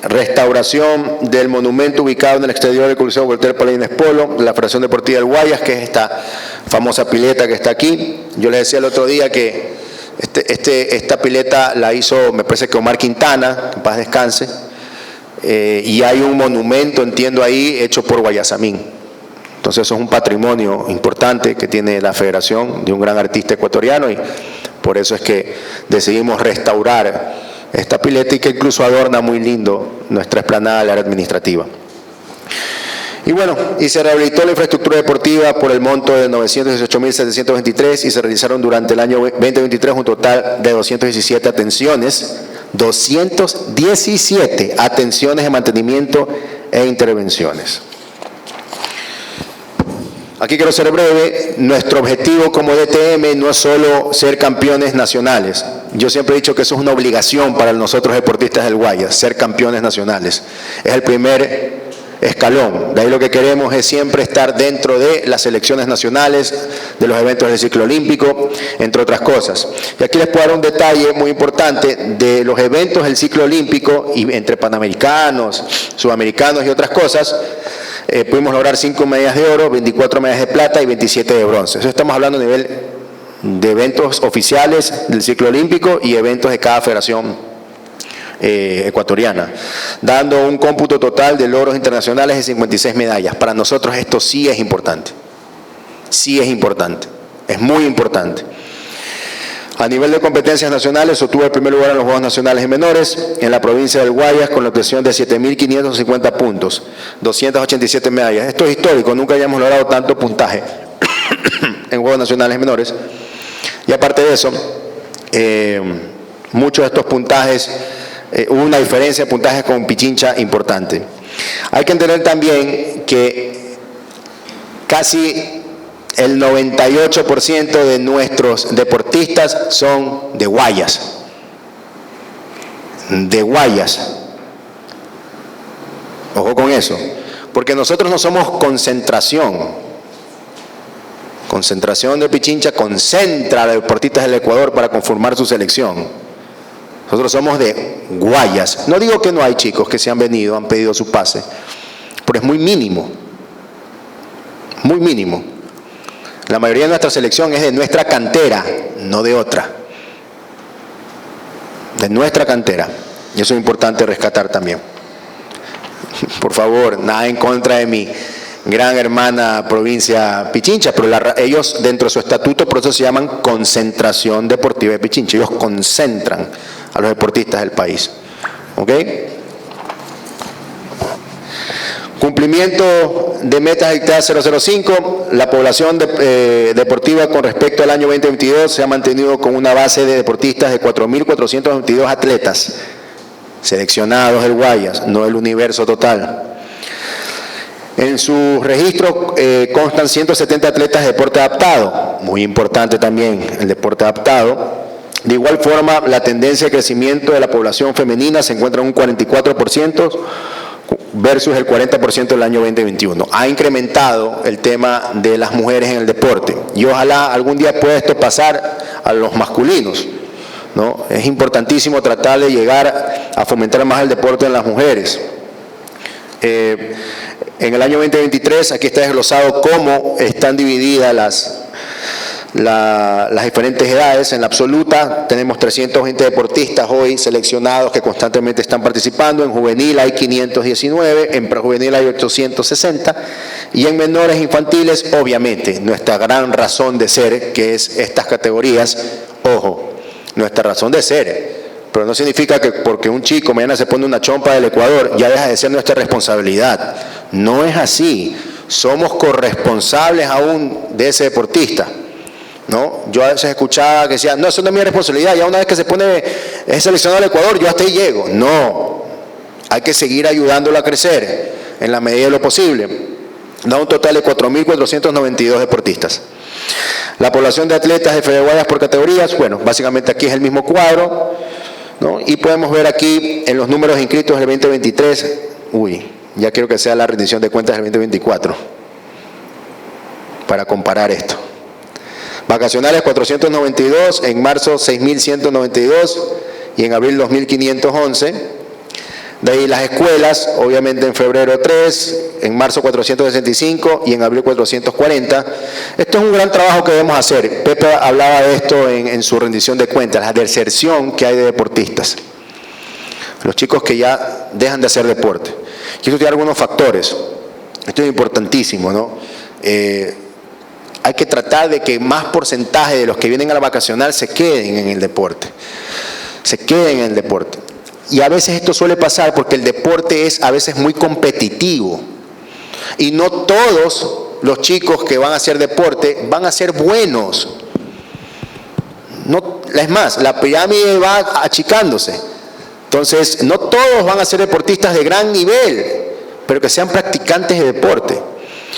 Restauración del monumento ubicado en el exterior del Coliseo Walter Palines Polo, de la Federación Deportiva del Guayas, que es esta famosa pileta que está aquí. Yo les decía el otro día que esta pileta la hizo, me parece que Omar Quintana, en paz descanse, y hay un monumento, entiendo ahí, hecho por Guayasamín. Entonces eso es un patrimonio importante que tiene la Federación de un gran artista ecuatoriano, y por eso es que decidimos restaurar esta pileta y que incluso adorna muy lindo nuestra explanada del área administrativa. Y bueno, y se rehabilitó la infraestructura deportiva por el monto de 918.723 y se realizaron durante el año 2023 un total de 217 atenciones, 217 atenciones de mantenimiento e intervenciones. Aquí quiero ser breve, nuestro objetivo como DTM no es solo ser campeones nacionales. Yo siempre he dicho que eso es una obligación para nosotros deportistas del Guayas, ser campeones nacionales. Es el primer escalón. De ahí lo que queremos es siempre estar dentro de las selecciones nacionales, de los eventos del ciclo olímpico, entre otras cosas. Y aquí les puedo dar un detalle muy importante de los eventos del ciclo olímpico, y entre panamericanos, sudamericanos y otras cosas. Pudimos lograr 5 medallas de oro, 24 medallas de plata y 27 de bronce. Eso estamos hablando a nivel de eventos oficiales del ciclo olímpico y eventos de cada federación ecuatoriana, dando un cómputo total de logros internacionales de 56 medallas. Para nosotros esto sí es importante. Sí es importante. Es muy importante. A nivel de competencias nacionales, obtuvo el primer lugar en los Juegos Nacionales de Menores en la provincia del Guayas con la obtención de 7.550 puntos, 287 medallas. Esto es histórico, nunca habíamos logrado tanto puntaje en Juegos Nacionales Menores. Y aparte de eso, muchos de estos puntajes, hubo una diferencia de puntajes con Pichincha importante. Hay que entender también que casi el 98% de nuestros deportistas son de Guayas. De Guayas. Ojo con eso. Porque nosotros no somos concentración. Concentración de Pichincha concentra a los deportistas del Ecuador para conformar su selección. Nosotros somos de Guayas. No digo que no hay chicos que se han venido, han pedido su pase, pero es muy mínimo. Muy mínimo. La mayoría de nuestra selección es de nuestra cantera, no de otra. De nuestra cantera. Y eso es importante rescatar también. Por favor, nada en contra de mi gran hermana provincia Pichincha, pero ellos dentro de su estatuto, por eso se llaman Concentración Deportiva de Pichincha. Ellos concentran a los deportistas del país. ¿Ok? Cumplimiento de metas dictadas 005, la población deportiva con respecto al año 2022 se ha mantenido con una base de deportistas de 4.422 atletas seleccionados del Guayas, no el universo total. En su registro constan 170 atletas de deporte adaptado, muy importante también el deporte adaptado. De igual forma, la tendencia de crecimiento de la población femenina se encuentra en un 44%, versus el 40% del año 2021. Ha incrementado el tema de las mujeres en el deporte y ojalá algún día pueda esto pasar a los masculinos, ¿no? Es importantísimo tratar de llegar a fomentar más el deporte en las mujeres. En el año 2023, aquí está desglosado cómo están divididas las diferentes edades. En la absoluta tenemos 320 deportistas hoy seleccionados que constantemente están participando. En juvenil hay 519, en prejuvenil hay 860 y en menores infantiles, obviamente, nuestra gran razón de ser, que es estas categorías, ojo, nuestra razón de ser. Pero no significa que porque un chico mañana se pone una chompa del Ecuador ya deja de ser nuestra responsabilidad. No es así. Somos corresponsables aún de ese deportista, ¿no? Yo a veces escuchaba que decía, no, eso no es mi responsabilidad, ya una vez que se pone, es seleccionado al Ecuador, yo hasta ahí llego. No, hay que seguir ayudándolo a crecer en la medida de lo posible. Da un total de 4.492 deportistas. La población de atletas de Fede Guayas por categorías, bueno, básicamente aquí es el mismo cuadro, ¿no? Y podemos ver aquí en los números inscritos del 2023, ya quiero que sea la rendición de cuentas del 2024, para comparar esto. Vacacionales 492, en marzo 6.192 y en abril 2.511. De ahí las escuelas, obviamente en febrero 3, en marzo 465 y en abril 440. Esto es un gran trabajo que debemos hacer. Pepe hablaba de esto en su rendición de cuentas, la deserción que hay de deportistas. Los chicos que ya dejan de hacer deporte. Quiero estudiar algunos factores. Esto es importantísimo, ¿no? Hay que tratar de que más porcentaje de los que vienen a la vacacional se queden en el deporte. Se queden en el deporte. Y a veces esto suele pasar porque el deporte es a veces muy competitivo. Y no todos los chicos que van a hacer deporte van a ser buenos. No, es más, la pirámide va achicándose. Entonces, no todos van a ser deportistas de gran nivel, pero que sean practicantes de deporte.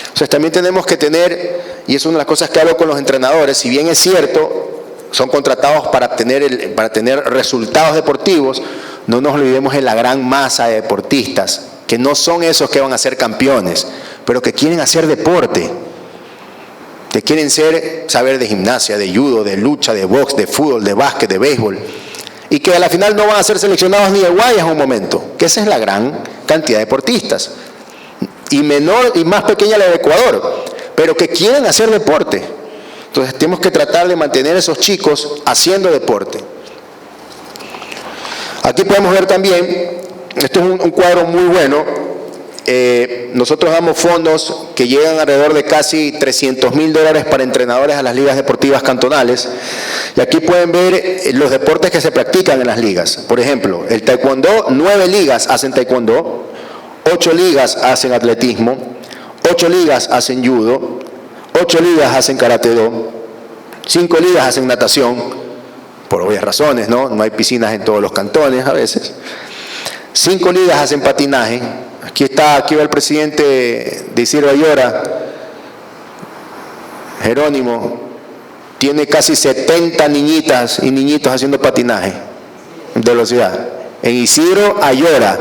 Entonces también tenemos que tener, y es una de las cosas que hablo con los entrenadores, si bien es cierto, son contratados para tener resultados deportivos, no nos olvidemos de la gran masa de deportistas, que no son esos que van a ser campeones, pero que quieren hacer deporte, que quieren saber de gimnasia, de judo, de lucha, de box, de fútbol, de básquet, de béisbol, y que a la final no van a ser seleccionados ni de Guayas en un momento, que esa es la gran cantidad de deportistas. Y menor y más pequeña la de Ecuador, pero que quieren hacer deporte. Entonces tenemos que tratar de mantener a esos chicos haciendo deporte. Aquí podemos ver también, esto es un cuadro muy bueno. Nosotros damos fondos que llegan alrededor de casi $300.000 para entrenadores a las ligas deportivas cantonales. Y aquí pueden ver los deportes que se practican en las ligas. Por ejemplo, el taekwondo, 9 ligas hacen taekwondo, 8 ligas hacen atletismo, 8 ligas hacen judo, 8 ligas hacen karate-do, 5 ligas hacen natación, por obvias razones, ¿no? No hay piscinas en todos los cantones a veces. 5 ligas hacen patinaje. Aquí va el presidente de Isidro Ayora, Jerónimo, tiene casi 70 niñitas y niñitos haciendo patinaje de velocidad. En Isidro Ayora.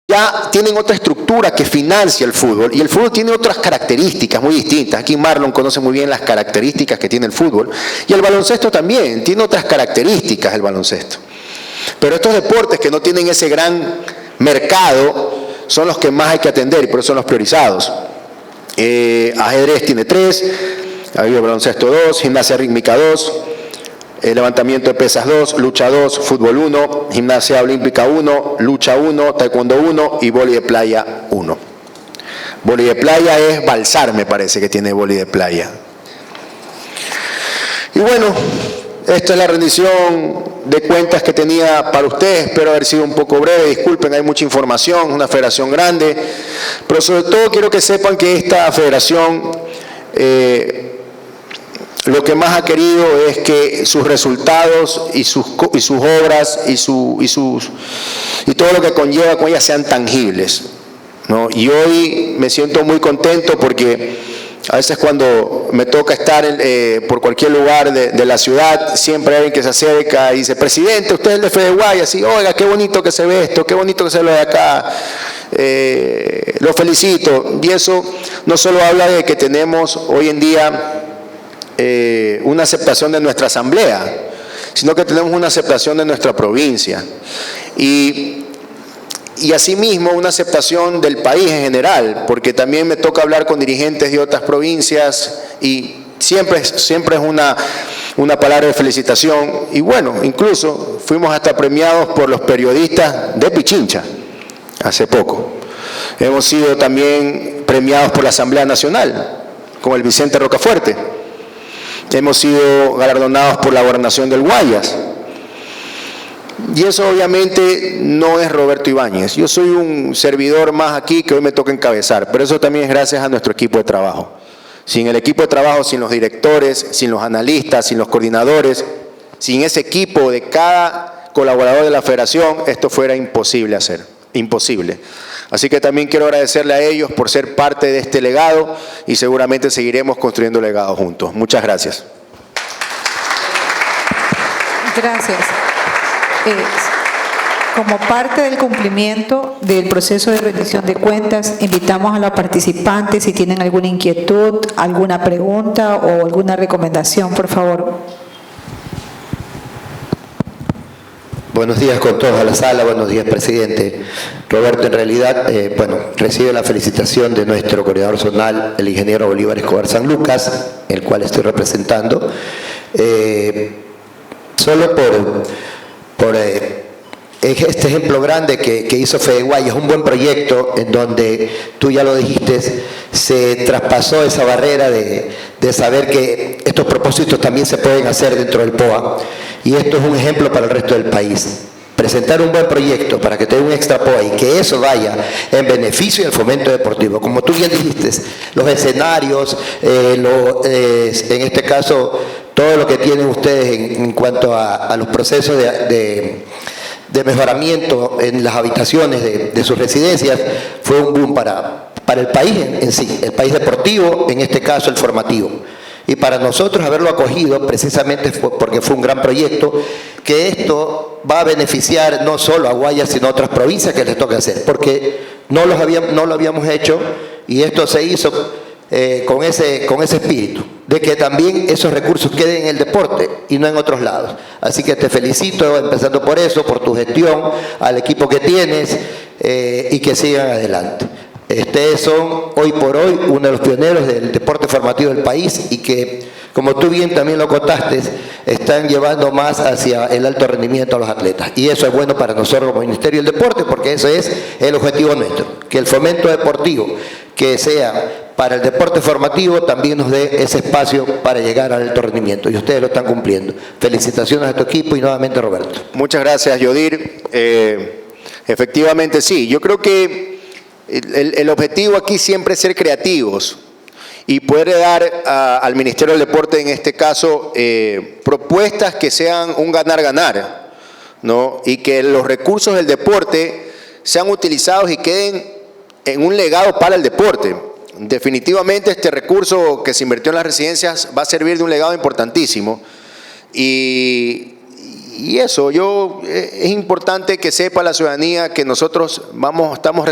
Ya tienen otra estructura que financia el fútbol, y el fútbol tiene otras características muy distintas. Aquí Marlon conoce muy bien las características que tiene el fútbol, y el baloncesto también, tiene otras características el baloncesto. Pero estos deportes que no tienen ese gran mercado son los que más hay que atender y por eso son los priorizados. Ajedrez tiene 3, baloncesto 2, gimnasia rítmica 2, levantamiento de pesas 2, lucha 2, fútbol 1, gimnasia olímpica 1, lucha 1, taekwondo 1 y vóley de playa 1. Vóley de playa es Balsar, me parece que tiene vóley de playa. Y bueno, esta es la rendición de cuentas que tenía para ustedes. Espero haber sido un poco breve, disculpen, hay mucha información, una federación grande, pero sobre todo quiero que sepan que esta federación lo que más ha querido es que sus resultados y sus obras y todo lo que conlleva con ellas sean tangibles, ¿no? Y hoy me siento muy contento porque a veces cuando me toca estar por cualquier lugar de la ciudad, siempre hay alguien que se acerca y dice: presidente, usted es el de Fede Guayas, y oiga, qué bonito que se ve esto, qué bonito que se ve lo de acá, lo felicito. Y eso no solo habla de que tenemos hoy en día una aceptación de nuestra asamblea, sino que tenemos una aceptación de nuestra provincia. Y asimismo una aceptación del país en general, porque también me toca hablar con dirigentes de otras provincias y siempre es una palabra de felicitación. Y bueno, incluso fuimos hasta premiados por los periodistas de Pichincha hace poco. Hemos sido también premiados por la Asamblea Nacional, como el Vicente Rocafuerte. Hemos sido galardonados por la Gobernación del Guayas. Y eso obviamente no es Roberto Ibáñez. Yo soy un servidor más aquí que hoy me toca encabezar, pero eso también es gracias a nuestro equipo de trabajo. Sin el equipo de trabajo, sin los directores, sin los analistas, sin los coordinadores, sin ese equipo de cada colaborador de la federación, esto fuera imposible hacer, imposible. Así que también quiero agradecerle a ellos por ser parte de este legado y seguramente seguiremos construyendo legado juntos. Muchas gracias. Gracias. Como parte del cumplimiento del proceso de rendición de cuentas, invitamos a los participantes si tienen alguna inquietud, alguna pregunta o alguna recomendación, por favor. Buenos días con todos a la sala, buenos días, presidente. Roberto, en realidad, recibe la felicitación de nuestro coordinador zonal, el ingeniero Bolívar Escobar San Lucas, el cual estoy representando. Solo por este ejemplo grande que hizo Fede Guayas, un buen proyecto en donde, tú ya lo dijiste, se traspasó esa barrera de saber que estos propósitos también se pueden hacer dentro del POA, y esto es un ejemplo para el resto del país. Presentar un buen proyecto para que tenga un extra POA y que eso vaya en beneficio del fomento deportivo. Como tú bien dijiste, los escenarios, en este caso, todo lo que tienen ustedes en cuanto a los procesos de mejoramiento en las habitaciones de sus residencias, fue un boom para el país en sí, el país deportivo, en este caso el formativo. Y para nosotros haberlo acogido precisamente porque fue un gran proyecto, que esto va a beneficiar no solo a Guayas, sino a otras provincias que les toca hacer, porque no lo habíamos hecho, y esto se hizo con ese espíritu, de que también esos recursos queden en el deporte y no en otros lados. Así que te felicito, empezando por eso, por tu gestión, al equipo que tienes, y que sigan adelante. Ustedes son hoy por hoy uno de los pioneros del deporte formativo del país, y que como tú bien también lo contaste, están llevando más hacia el alto rendimiento a los atletas. Y eso es bueno para nosotros como Ministerio del Deporte, porque ese es el objetivo nuestro, que el fomento deportivo, que sea para el deporte formativo, también nos dé ese espacio para llegar al alto rendimiento. Y ustedes lo están cumpliendo. Felicitaciones a tu equipo y nuevamente Roberto. Muchas gracias, Yodir. Efectivamente, sí. Yo creo que el objetivo aquí siempre es ser creativos y poder dar al Ministerio del Deporte, en este caso, propuestas que sean un ganar-ganar, ¿no? Y que los recursos del deporte sean utilizados y queden en un legado para el deporte. Definitivamente este recurso que se invirtió en las residencias va a servir de un legado importantísimo y eso, es importante que sepa la ciudadanía que nosotros estamos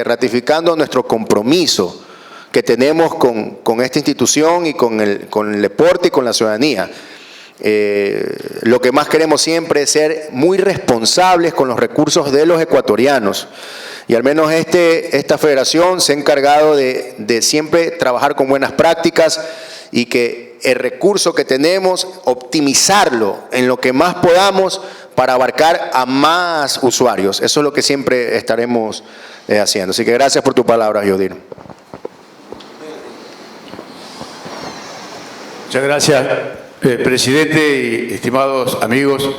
ratificando nuestro compromiso que tenemos con esta institución y con el deporte y con la ciudadanía. Lo que más queremos siempre es ser muy responsables con los recursos de los ecuatorianos. Y al menos esta federación se ha encargado de siempre trabajar con buenas prácticas y que el recurso que tenemos, optimizarlo en lo que más podamos para abarcar a más usuarios. Eso es lo que siempre estaremos haciendo. Así que gracias por tu palabra, Yodir. Muchas gracias, presidente y estimados amigos.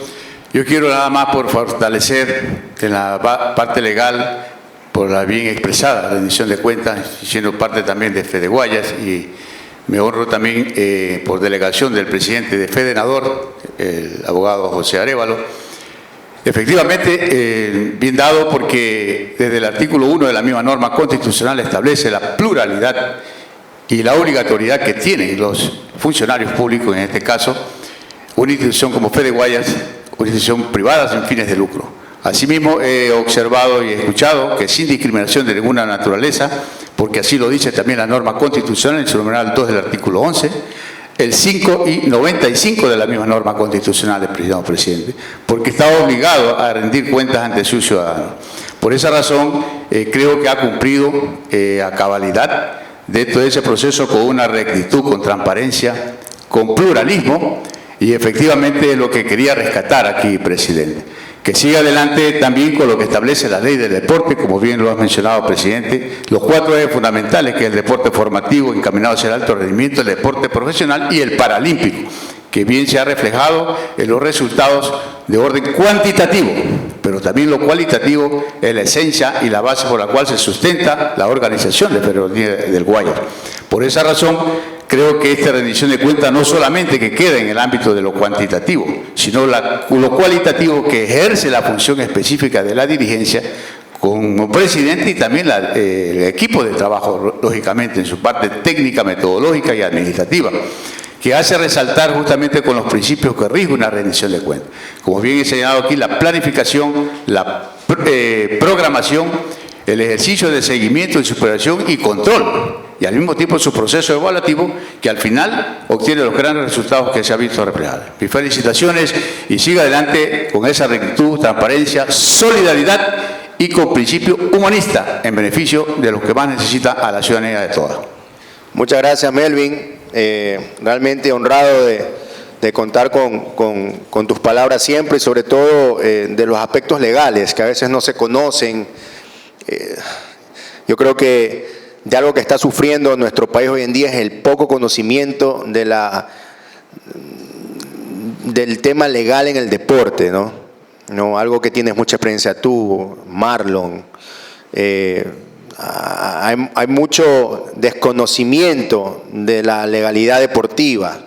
Yo quiero nada más por fortalecer en la parte legal, por la bien expresada rendición de cuentas, siendo parte también de Fede Guayas, y me honro también por delegación del presidente de Fedenador, el abogado José Arévalo. Efectivamente, bien dado, porque desde el artículo 1 de la misma norma constitucional establece la pluralidad y la obligatoriedad que tienen los funcionarios públicos, en este caso, una institución como Fede Guayas, una institución privada sin fines de lucro. Asimismo, he observado y he escuchado que sin discriminación de ninguna naturaleza, porque así lo dice también la norma constitucional en su numeral 2 del artículo 11, el 5 y 95 de la misma norma constitucional, señor presidente, porque está obligado a rendir cuentas ante sus ciudadanos. Por esa razón, creo que ha cumplido a cabalidad de todo ese proceso con una rectitud, con transparencia, con pluralismo, y efectivamente es lo que quería rescatar aquí, presidente. Que siga adelante también con lo que establece la ley del deporte, como bien lo has mencionado, presidente, los 4 ejes fundamentales, que es el deporte formativo encaminado hacia el alto rendimiento, el deporte profesional y el paralímpico, que bien se ha reflejado en los resultados de orden cuantitativo, pero también lo cualitativo es la esencia y la base por la cual se sustenta la organización de Ferrocarril del Guayas. Por esa razón, creo que esta rendición de cuentas no solamente que queda en el ámbito de lo cuantitativo, sino lo cualitativo, que ejerce la función específica de la dirigencia como presidente y también el equipo de trabajo, lógicamente, en su parte técnica, metodológica y administrativa, que hace resaltar justamente con los principios que rige una rendición de cuentas. Como bien he señalado aquí, la planificación, la programación, el ejercicio de seguimiento, de superación y control, y al mismo tiempo su proceso evaluativo, que al final obtiene los grandes resultados que se ha visto reflejados. Mis felicitaciones y siga adelante con esa rectitud, transparencia, solidaridad y con principio humanista en beneficio de los que más necesita a la ciudadanía de todas. Muchas gracias, Melvin. Realmente honrado de contar con tus palabras siempre y sobre todo de los aspectos legales que a veces no se conocen. Yo creo que de algo que está sufriendo nuestro país hoy en día es el poco conocimiento del tema legal en el deporte, ¿no? Algo que tienes mucha experiencia tú, Marlon. Hay mucho desconocimiento de la legalidad deportiva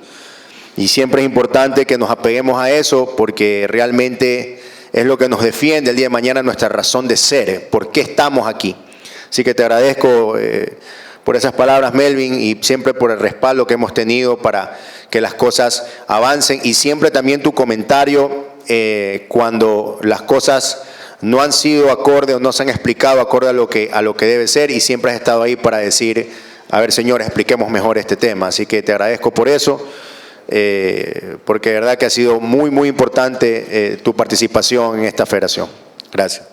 y siempre es importante que nos apeguemos a eso porque realmente es lo que nos defiende el día de mañana nuestra razón de ser, por qué estamos aquí. Así que te agradezco por esas palabras, Melvin, y siempre por el respaldo que hemos tenido para que las cosas avancen y siempre también tu comentario cuando las cosas no han sido acorde o no se han explicado acorde a lo que debe ser y siempre has estado ahí para decir, a ver señores, expliquemos mejor este tema. Así que te agradezco por eso, porque de verdad que ha sido muy, muy importante tu participación en esta federación. Gracias.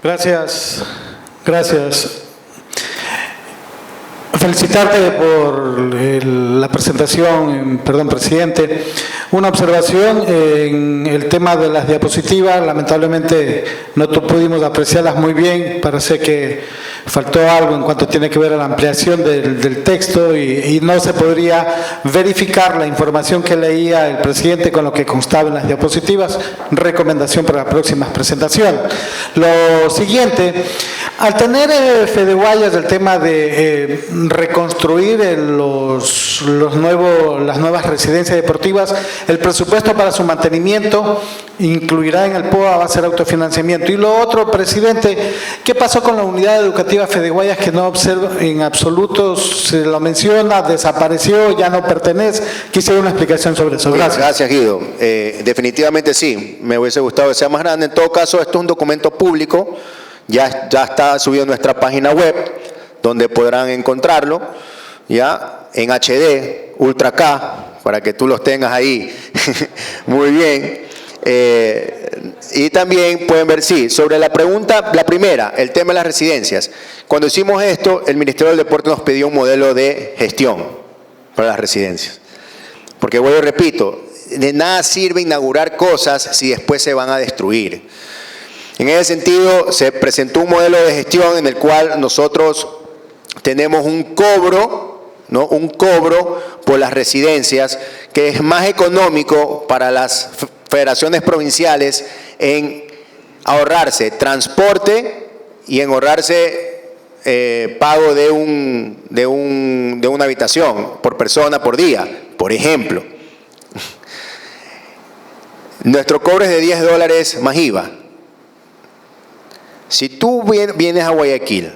Gracias. felicitarte por la presentación, perdón, presidente. Una observación en el tema de las diapositivas, lamentablemente no pudimos apreciarlas muy bien, parece que faltó algo en cuanto tiene que ver a la ampliación del texto y no se podría verificar la información que leía el presidente con lo que constaba en las diapositivas. Recomendación para la próxima presentación. Lo siguiente, al tener Fede Guayas el tema de reconstruir las nuevas residencias deportivas, el presupuesto para su mantenimiento incluirá en el POA, va a ser autofinanciamiento. Y lo otro, presidente, ¿qué pasó con la unidad educativa Fede Guayas que no observa en absoluto, se lo menciona, desapareció, ya no pertenece? Quisiera una explicación sobre eso. Gracias. Gracias, Guido. Definitivamente sí, me hubiese gustado que sea más grande. En todo caso, esto es un documento público, ya está subido en nuestra página web, donde podrán encontrarlo, ya en HD, Ultra K, para que tú los tengas ahí. Muy bien. Y también pueden ver, sí, sobre la pregunta, la primera, el tema de las residencias. Cuando hicimos esto, el Ministerio del Deporte nos pidió un modelo de gestión para las residencias. Porque vuelvo y repito, de nada sirve inaugurar cosas si después se van a destruir. En ese sentido, se presentó un modelo de gestión en el cual nosotros tenemos un cobro, ¿no? Un cobro por las residencias que es más económico para las federaciones provinciales en ahorrarse transporte y en ahorrarse pago de una habitación por persona por día, por ejemplo. Nuestro cobro es de $10 más IVA. Si tú vienes a Guayaquil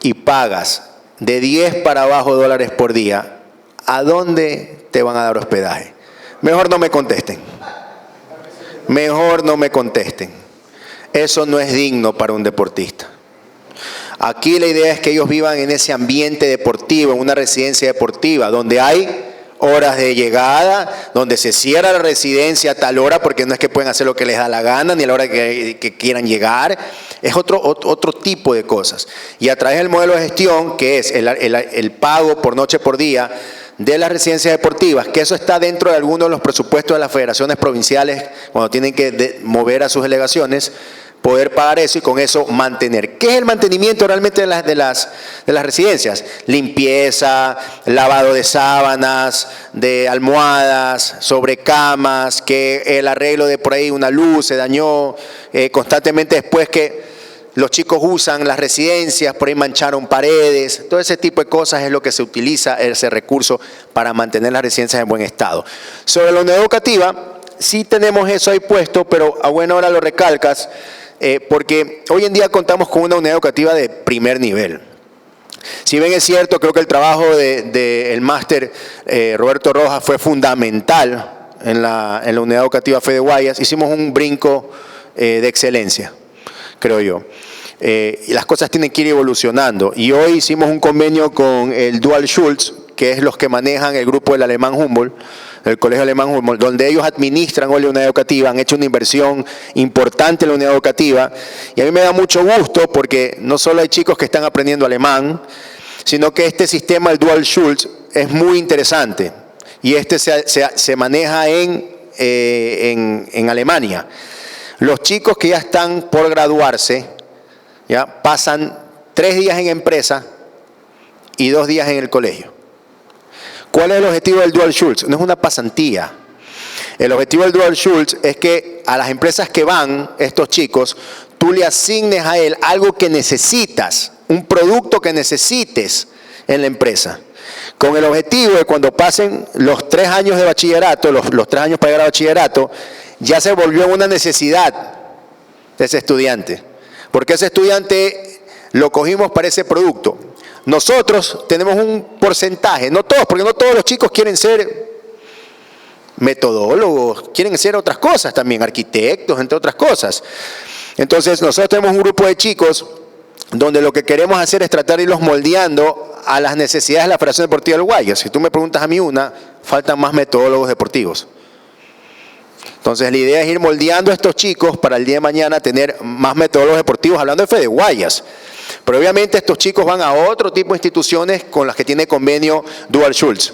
y pagas de 10 para abajo dólares por día, ¿a dónde te van a dar hospedaje? Mejor no me contesten. Mejor no me contesten. Eso no es digno para un deportista. Aquí la idea es que ellos vivan en ese ambiente deportivo, en una residencia deportiva, donde hay horas de llegada, donde se cierra la residencia a tal hora, porque no es que pueden hacer lo que les da la gana, ni a la hora que quieran llegar. Es otro tipo de cosas. Y a través del modelo de gestión, que es el pago por noche por día de las residencias deportivas, que eso está dentro de algunos de los presupuestos de las federaciones provinciales, cuando tienen que mover a sus delegaciones, poder pagar eso y con eso mantener. ¿Qué es el mantenimiento realmente de las residencias? Limpieza, lavado de sábanas, de almohadas, sobre camas, que el arreglo de por ahí una luz se dañó, constantemente después que los chicos usan las residencias, por ahí mancharon paredes, todo ese tipo de cosas es lo que se utiliza ese recurso para mantener las residencias en buen estado. Sobre la unidad educativa, sí tenemos eso ahí puesto, pero a buena hora lo recalcas, porque hoy en día contamos con una unidad educativa de primer nivel. Si bien es cierto, creo que el trabajo del máster Roberto Rojas fue fundamental en la unidad educativa Fede Guayas, hicimos un brinco de excelencia, creo yo. Y las cosas tienen que ir evolucionando. Y hoy hicimos un convenio con el Dual Schulz, que es los que manejan el grupo del Alemán Humboldt, el Colegio Alemán Humboldt, donde ellos administran hoy la unidad educativa, han hecho una inversión importante en la unidad educativa. Y a mí me da mucho gusto porque no solo hay chicos que están aprendiendo alemán, sino que este sistema, el Dual Schulz, es muy interesante. Y este se maneja en Alemania. Los chicos que ya están por graduarse, ya pasan 3 días en empresa y 2 días en el colegio. ¿Cuál es el objetivo del Dual Schulz? No es una pasantía. El objetivo del Dual Schulz es que a las empresas que van estos chicos, tú le asignes a él algo que necesitas, un producto que necesites en la empresa. Con el objetivo de cuando pasen los 3 años de bachillerato, los 3 años para llegar a bachillerato, ya se volvió una necesidad de ese estudiante. Porque ese estudiante lo cogimos para ese producto. Nosotros tenemos un porcentaje, no todos, porque no todos los chicos quieren ser metodólogos, quieren ser otras cosas también, arquitectos, entre otras cosas. Entonces nosotros tenemos un grupo de chicos donde lo que queremos hacer es tratar de irlos moldeando a las necesidades de la Federación Deportiva del Guayas. Si tú me preguntas a mí faltan más metodólogos deportivos. Entonces la idea es ir moldeando a estos chicos para el día de mañana tener más metodólogos deportivos, hablando de Fede Guayas. Pero obviamente estos chicos van a otro tipo de instituciones con las que tiene convenio Dual Schultz.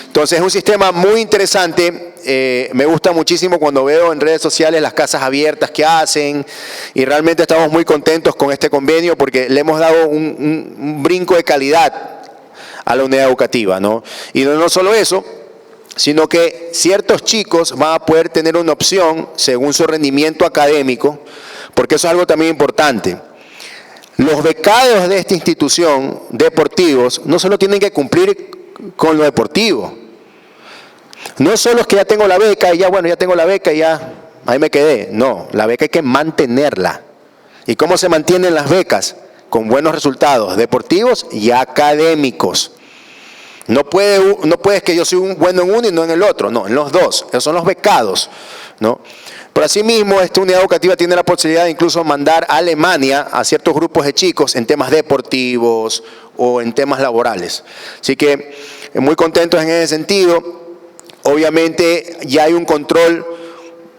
Entonces es un sistema muy interesante. Me gusta muchísimo cuando veo en redes sociales las casas abiertas que hacen y realmente estamos muy contentos con este convenio porque le hemos dado un brinco de calidad a la unidad educativa, ¿no? Y no solo eso, sino que ciertos chicos van a poder tener una opción según su rendimiento académico, porque eso es algo también importante. Los becados de esta institución, deportivos, no solo tienen que cumplir con lo deportivo. No solo es que ya tengo la beca y ya, bueno, ya tengo la beca y ya, ahí me quedé. No, la beca hay que mantenerla. ¿Y cómo se mantienen las becas? Con buenos resultados deportivos y académicos. No puedes que yo soy bueno en uno y no en el otro, no, en los dos. Esos son los becados, ¿no? Pero asimismo, esta unidad educativa tiene la posibilidad de incluso mandar a Alemania a ciertos grupos de chicos en temas deportivos o en temas laborales. Así que muy contentos en ese sentido. Obviamente ya hay un control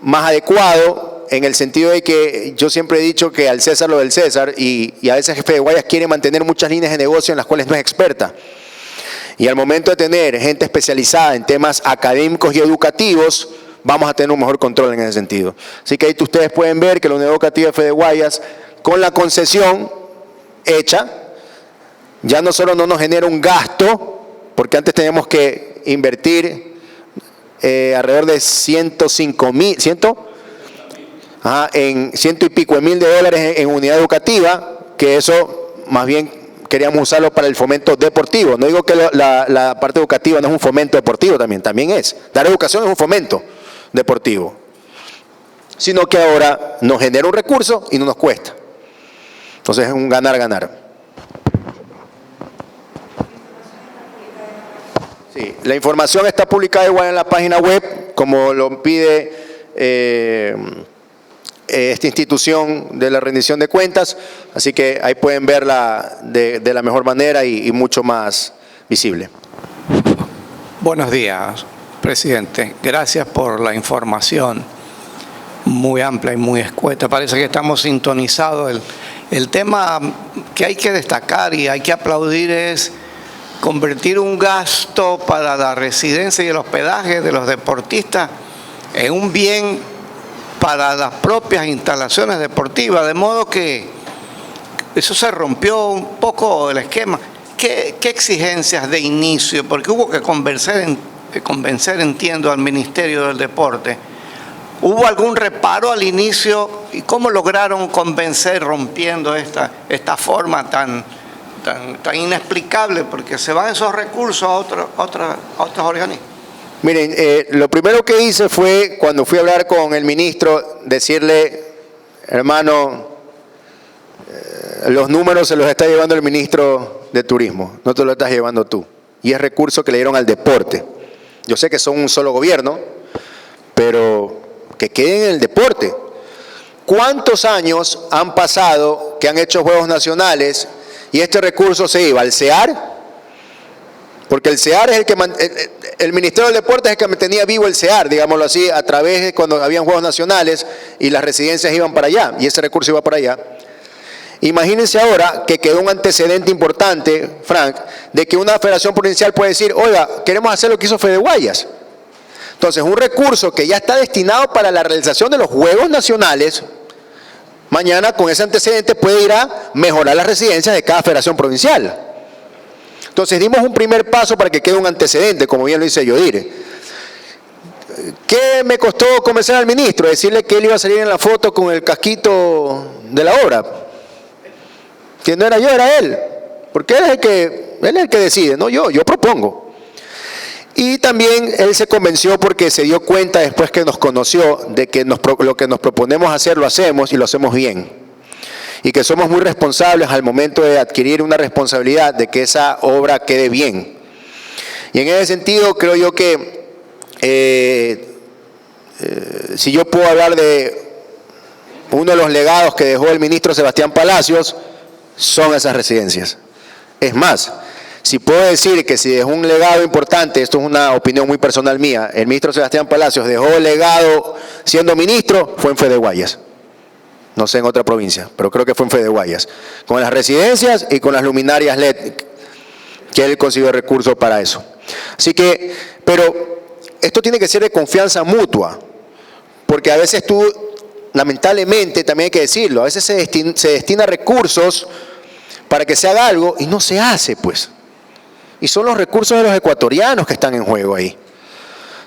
más adecuado en el sentido de que yo siempre he dicho que al César lo del César y a veces Fede Guayas quiere mantener muchas líneas de negocio en las cuales no es experta. Y al momento de tener gente especializada en temas académicos y educativos, vamos a tener un mejor control en ese sentido. Así que ahí ustedes pueden ver que la unidad educativa de Fede Guayas, con la concesión hecha, ya no solo no nos genera un gasto, porque antes teníamos que invertir alrededor de 105,000, en ciento y pico de mil de dólares en unidad educativa, que eso más bien queríamos usarlo para el fomento deportivo. No digo que la parte educativa no es un fomento deportivo, también es. Dar educación es un fomento deportivo. Sino que ahora nos genera un recurso y no nos cuesta. Entonces es un ganar-ganar. Sí, la información está publicada igual en la página web, como lo pide esta institución de la rendición de cuentas, así que ahí pueden verla de la mejor manera y mucho más visible. Buenos días, presidente. Gracias por la información muy amplia y muy escueta. Parece que estamos sintonizados. El tema que hay que destacar y hay que aplaudir es convertir un gasto para la residencia y el hospedaje de los deportistas en un bien para las propias instalaciones deportivas, de modo que eso se rompió un poco el esquema. ¿Qué exigencias de inicio? Porque hubo que convencer, entiendo, al Ministerio del Deporte. ¿Hubo algún reparo al inicio? ¿Y cómo lograron convencer rompiendo esta forma tan inexplicable? Porque se van esos recursos a otros organismos. Miren, lo primero que hice fue, cuando fui a hablar con el ministro, decirle, hermano, los números se los está llevando el ministro de Turismo, no te lo estás llevando tú. Y es recurso que le dieron al deporte. Yo sé que son un solo gobierno, pero que queden en el deporte. ¿Cuántos años han pasado que han hecho Juegos Nacionales y este recurso se iba al CEAR? Porque el CEAR es el Ministerio del Deporte es el que mantenía vivo el CEAR, digámoslo así, a través de cuando habían Juegos Nacionales y las residencias iban para allá, y ese recurso iba para allá. Imagínense ahora que quedó un antecedente importante, Frank, de que una federación provincial puede decir, oiga, queremos hacer lo que hizo Fede Guayas. Entonces, un recurso que ya está destinado para la realización de los Juegos Nacionales, mañana con ese antecedente puede ir a mejorar las residencias de cada federación provincial. Entonces dimos un primer paso para que quede un antecedente, como bien lo dice Yodir. ¿Qué me costó convencer al ministro? Decirle que él iba a salir en la foto con el casquito de la obra. Que no era yo, era él. Porque él es el que decide, no yo propongo. Y también él se convenció porque se dio cuenta después que nos conoció de que lo que nos proponemos hacer lo hacemos y lo hacemos bien. Y que somos muy responsables al momento de adquirir una responsabilidad de que esa obra quede bien. Y en ese sentido creo yo que si yo puedo hablar de uno de los legados que dejó el ministro Sebastián Palacios, son esas residencias. Es más, si puedo decir que si dejó un legado importante, esto es una opinión muy personal mía, el ministro Sebastián Palacios dejó legado siendo ministro, fue en Fede Guayas. no sé en otra provincia, pero creo que fue en Fe de Guayas, con las residencias y con las luminarias LED, que él consiguió recursos para eso. Así que, pero esto tiene que ser de confianza mutua, porque a veces tú, lamentablemente, también hay que decirlo, a veces se destina recursos para que se haga algo y no se hace, pues. Y son los recursos de los ecuatorianos que están en juego ahí.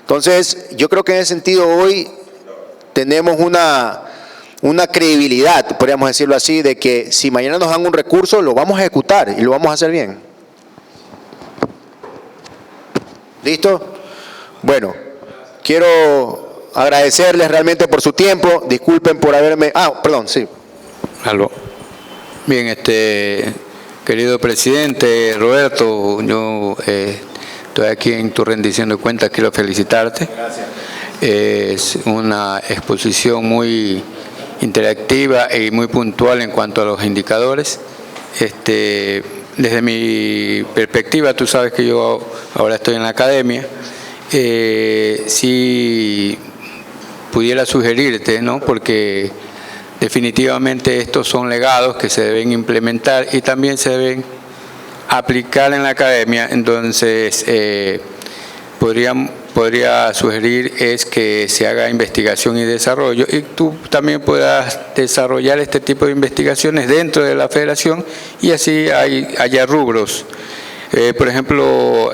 Entonces, yo creo que en ese sentido hoy tenemos una credibilidad, podríamos decirlo así, de que si mañana nos dan un recurso, lo vamos a ejecutar y lo vamos a hacer bien. ¿Listo? Bueno, quiero agradecerles realmente por su tiempo. Disculpen por haberme... perdón, sí. Aló. Bien, querido presidente Roberto, yo estoy aquí en tu rendición de cuentas, quiero felicitarte. Gracias. Es una exposición muy interactiva y muy puntual en cuanto a los indicadores. Desde mi perspectiva, tú sabes que yo ahora estoy en la academia, si pudiera sugerirte, ¿no? Porque definitivamente estos son legados que se deben implementar y también se deben aplicar en la academia. Entonces, podría sugerir es que se haga investigación y desarrollo y tú también puedas desarrollar este tipo de investigaciones dentro de la federación y así haya rubros. Por ejemplo,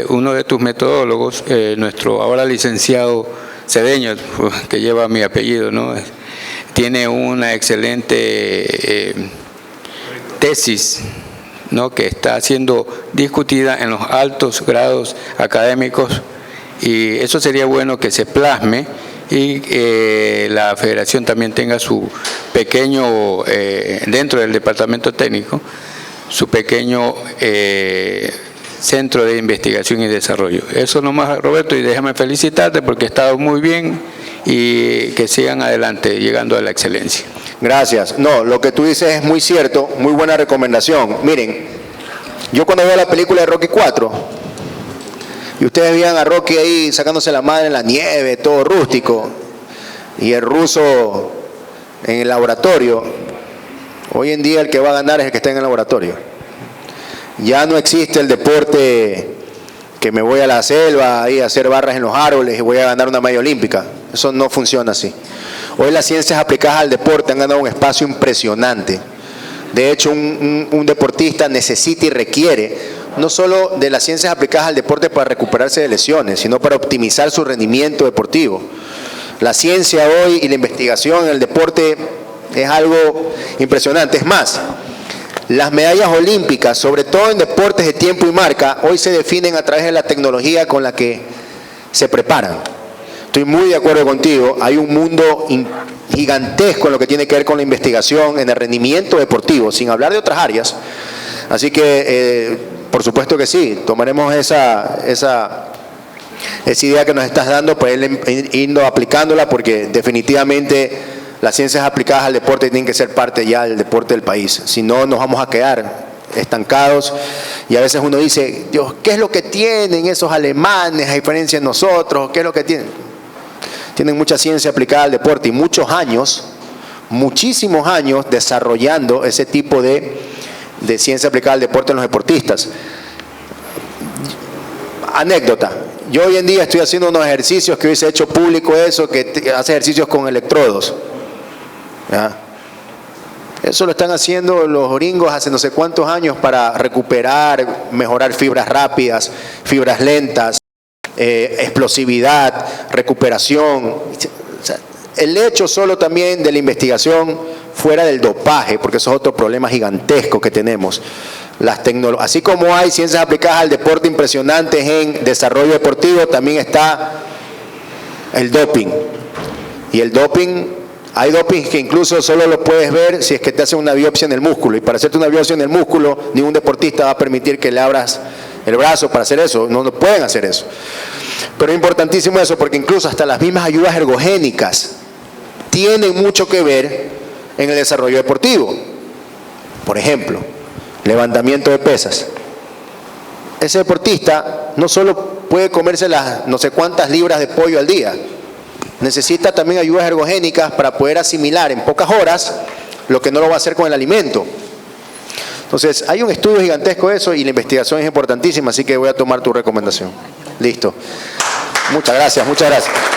uno de tus metodólogos, nuestro ahora licenciado Cedeño, que lleva mi apellido, ¿no? Tiene una excelente tesis, ¿no? Que está siendo discutida en los altos grados académicos y eso sería bueno que se plasme y la federación también tenga su pequeño, dentro del departamento técnico, su pequeño centro de investigación y desarrollo. Eso nomás, Roberto, y déjame felicitarte porque ha estado muy bien y que sigan adelante llegando a la excelencia. Gracias. No, lo que tú dices es muy cierto, muy buena recomendación. Miren, yo cuando veo la película de Rocky 4, y ustedes veían a Rocky ahí sacándose la madre en la nieve, todo rústico, y el ruso en el laboratorio, hoy en día el que va a ganar es el que está en el laboratorio. Ya no existe el deporte que me voy a la selva ahí a hacer barras en los árboles y voy a ganar una medalla olímpica. Eso no funciona así. Hoy las ciencias aplicadas al deporte han ganado un espacio impresionante. De hecho, un deportista necesita y requiere no solo de las ciencias aplicadas al deporte para recuperarse de lesiones, sino para optimizar su rendimiento deportivo. La ciencia hoy y la investigación en el deporte es algo impresionante. Es más, las medallas olímpicas, sobre todo en deportes de tiempo y marca, hoy se definen a través de la tecnología con la que se preparan. Estoy muy de acuerdo contigo, hay un mundo gigantesco en lo que tiene que ver con la investigación en el rendimiento deportivo, sin hablar de otras áreas. Así que, por supuesto que sí, tomaremos esa idea que nos estás dando para ir aplicándola, porque definitivamente las ciencias aplicadas al deporte tienen que ser parte ya del deporte del país. Si no, nos vamos a quedar estancados y a veces uno dice, Dios, ¿qué es lo que tienen esos alemanes a diferencia de nosotros? ¿Qué es lo que tienen? Tienen mucha ciencia aplicada al deporte y muchos años, muchísimos años desarrollando ese tipo de ciencia aplicada al deporte en los deportistas. Anécdota, yo hoy en día estoy haciendo unos ejercicios que hubiese hecho público eso, que hace ejercicios con electrodos. ¿Ya? Eso lo están haciendo los gringos hace no sé cuántos años para recuperar, mejorar fibras rápidas, fibras lentas, explosividad, recuperación. O sea, el hecho solo también de la investigación fuera del dopaje, porque eso es otro problema gigantesco que tenemos. Así como hay ciencias aplicadas al deporte impresionantes en desarrollo deportivo, también está el doping. Y el doping, hay doping que incluso solo lo puedes ver si es que te hacen una biopsia en el músculo. Y para hacerte una biopsia en el músculo, ningún deportista va a permitir que le abras el brazo para hacer eso. No pueden hacer eso. Pero es importantísimo eso, porque incluso hasta las mismas ayudas ergogénicas tienen mucho que ver en el desarrollo deportivo. Por ejemplo, levantamiento de pesas. Ese deportista no solo puede comerse las no sé cuántas libras de pollo al día, necesita también ayudas ergogénicas para poder asimilar en pocas horas lo que no lo va a hacer con el alimento. Entonces, hay un estudio gigantesco de eso y la investigación es importantísima, así que voy a tomar tu recomendación. Listo. Muchas gracias, muchas gracias.